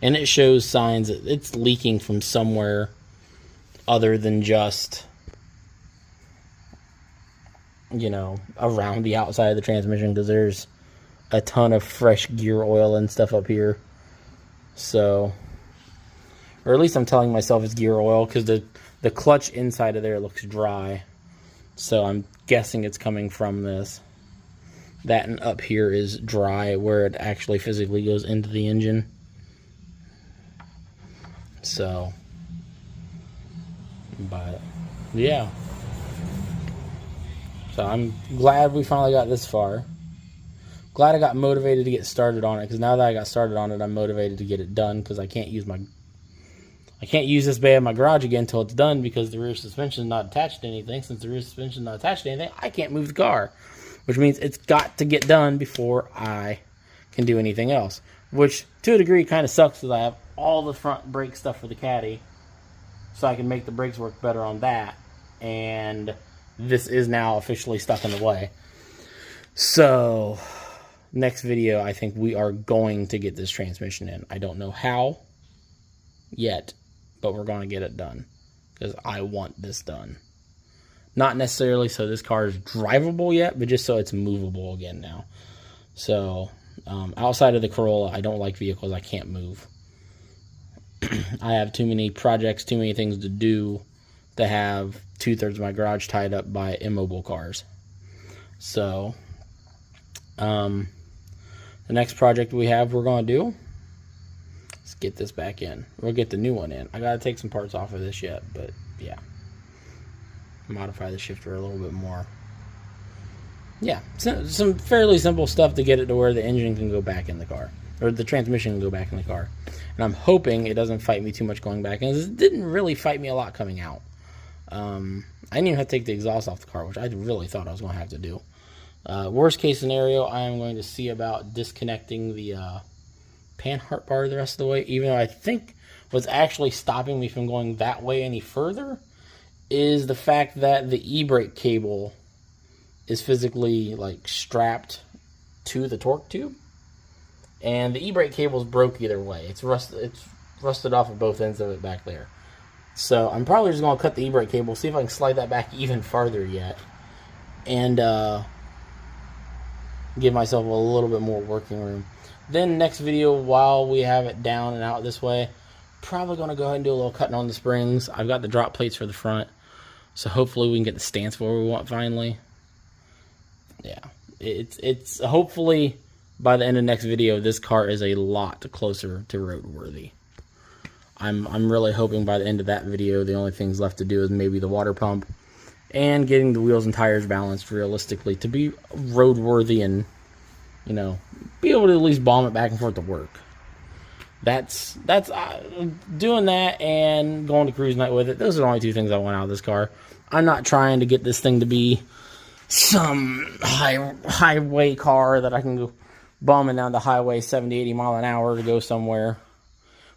and it shows signs that it's leaking from somewhere other than just, you know, around the outside of the transmission, because there's a ton of fresh gear oil and stuff up here. So, or at least I'm telling myself it's gear oil, because the clutch inside of there looks dry. So I'm guessing it's coming from this. That and up here is dry, where it actually physically goes into the engine. So, but yeah. So I'm glad we finally got this far. Glad I got motivated to get started on it, because now that I got started on it, I'm motivated to get it done, because I can't use this bay in my garage again until it's done, because the rear suspension is not attached to anything. Since the rear suspension is not attached to anything, I can't move the car, which means it's got to get done before I can do anything else, which to a degree kind of sucks, because I have all the front brake stuff for the Caddy, so I can make the brakes work better on that, and this is now officially stuck in the way. So next video, I think we are going to get this transmission in. I don't know how yet, but we're going to get it done, because I want this done. Not necessarily so this car is drivable yet, but just so it's movable again now. So outside of the Corolla, I don't like vehicles I can't move. I have too many projects, too many things to do to have 2/3 of my garage tied up by immobile cars. So, The next project we're going to do, let's get this back in. We'll get the new one in. I got to take some parts off of this yet, but yeah. Modify the shifter a little bit more. Yeah, some fairly simple stuff to get it to where the engine can go back in the car. Or the transmission can go back in the car. And I'm hoping it doesn't fight me too much going back in. It didn't really fight me a lot coming out. I didn't even have to take the exhaust off the car, which I really thought I was going to have to do. Worst case scenario, I am going to see about disconnecting the panhard bar the rest of the way, even though I think what's actually stopping me from going that way any further is the fact that the e-brake cable is physically like strapped to the torque tube, and the e-brake cable is broke either way. It's rusted off of both ends of it back there. So I'm probably just going to cut the e-brake cable, see if I can slide that back even farther yet, and give myself a little bit more working room. Then next video, while we have it down and out this way, probably going to go ahead and do a little cutting on the springs. I've got the drop plates for the front, so hopefully we can get the stance where we want finally. Yeah, it's hopefully by the end of next video, this car is a lot closer to roadworthy. I'm really hoping by the end of that video, the only things left to do is maybe the water pump and getting the wheels and tires balanced realistically to be roadworthy and, you know, be able to at least bomb it back and forth to work. That's doing that and going to cruise night with it. Those are the only two things I want out of this car. I'm not trying to get this thing to be some highway car that I can go bombing down the highway 70, 80 mile an hour to go somewhere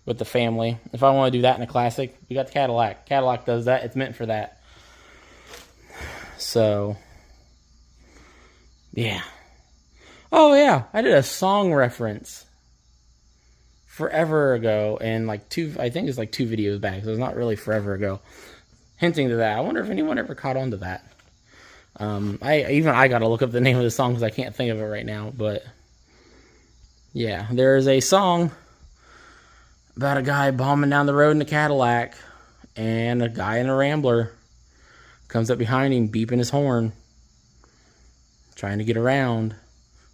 with the family. If I want to do that in a classic, we got the Cadillac. Cadillac does that. It's meant for that. So, yeah. Oh, yeah. I did a song reference forever ago, and I think it's like 2 videos back, so it's not really forever ago, hinting to that. I wonder if anyone ever caught on to that. I got to look up the name of the song because I can't think of it right now, but yeah, there is a song about a guy bombing down the road in a Cadillac, and a guy in a Rambler comes up behind him, beeping his horn, trying to get around.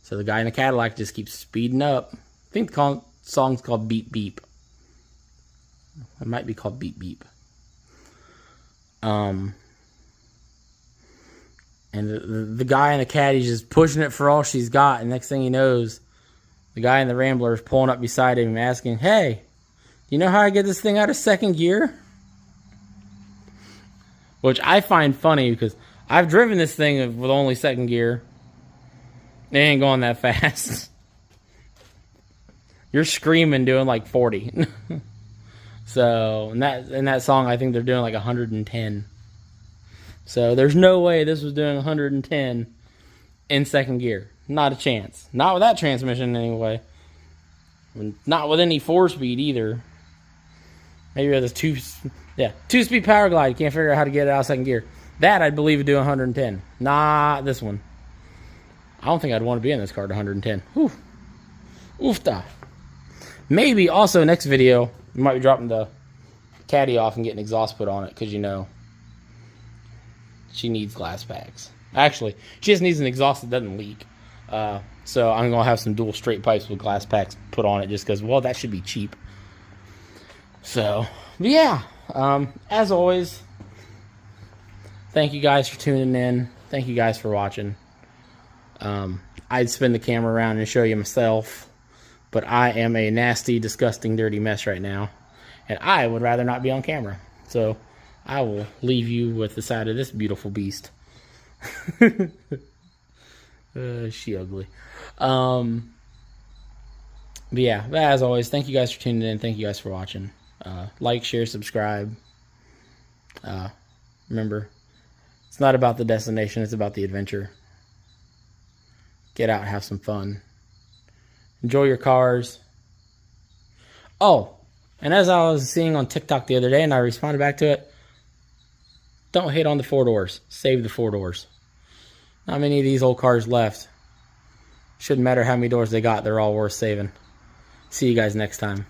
So the guy in the Cadillac just keeps speeding up. I think the song's called Beep Beep. It might be called Beep Beep. And the guy in the caddy's just pushing it for all she's got, and next thing he knows, the guy in the Rambler is pulling up beside him asking, "Hey, do you know how I get this thing out of second gear?" Which I find funny because I've driven this thing with only second gear. It ain't going that fast. You're screaming doing like 40. So, in that song, I think they're doing like 110. So, there's no way this was doing 110 in second gear. Not a chance. Not with that transmission anyway. Not with any 4-speed either. Maybe with a 2-speed power glide. You can't figure out how to get it out of second gear. That I'd believe would do 110. Not this one. I don't think I'd want to be in this car at 110. Whew. Oofta. Maybe also next video, we might be dropping the caddy off and getting exhaust put on it, because, you know, she needs glass packs. Actually, she just needs an exhaust that doesn't leak. So I'm going to have some dual straight pipes with glass packs put on it just because, well, that should be cheap. So, yeah. As always, thank you guys for tuning in. Thank you guys for watching. I'd spin the camera around and show you myself, but I am a nasty, disgusting, dirty mess right now, and I would rather not be on camera. So I will leave you with the side of this beautiful beast. She ugly. But yeah, as always, thank you guys for tuning in. Thank you guys for watching. Like, share, subscribe. Remember, it's not about the destination, it's about the adventure. Get out, have some fun. Enjoy your cars. Oh, and as I was seeing on TikTok the other day, and I responded back to it, don't hate on the 4 doors. Save the 4 doors. Not many of these old cars left. Shouldn't matter how many doors they got, they're all worth saving. See you guys next time.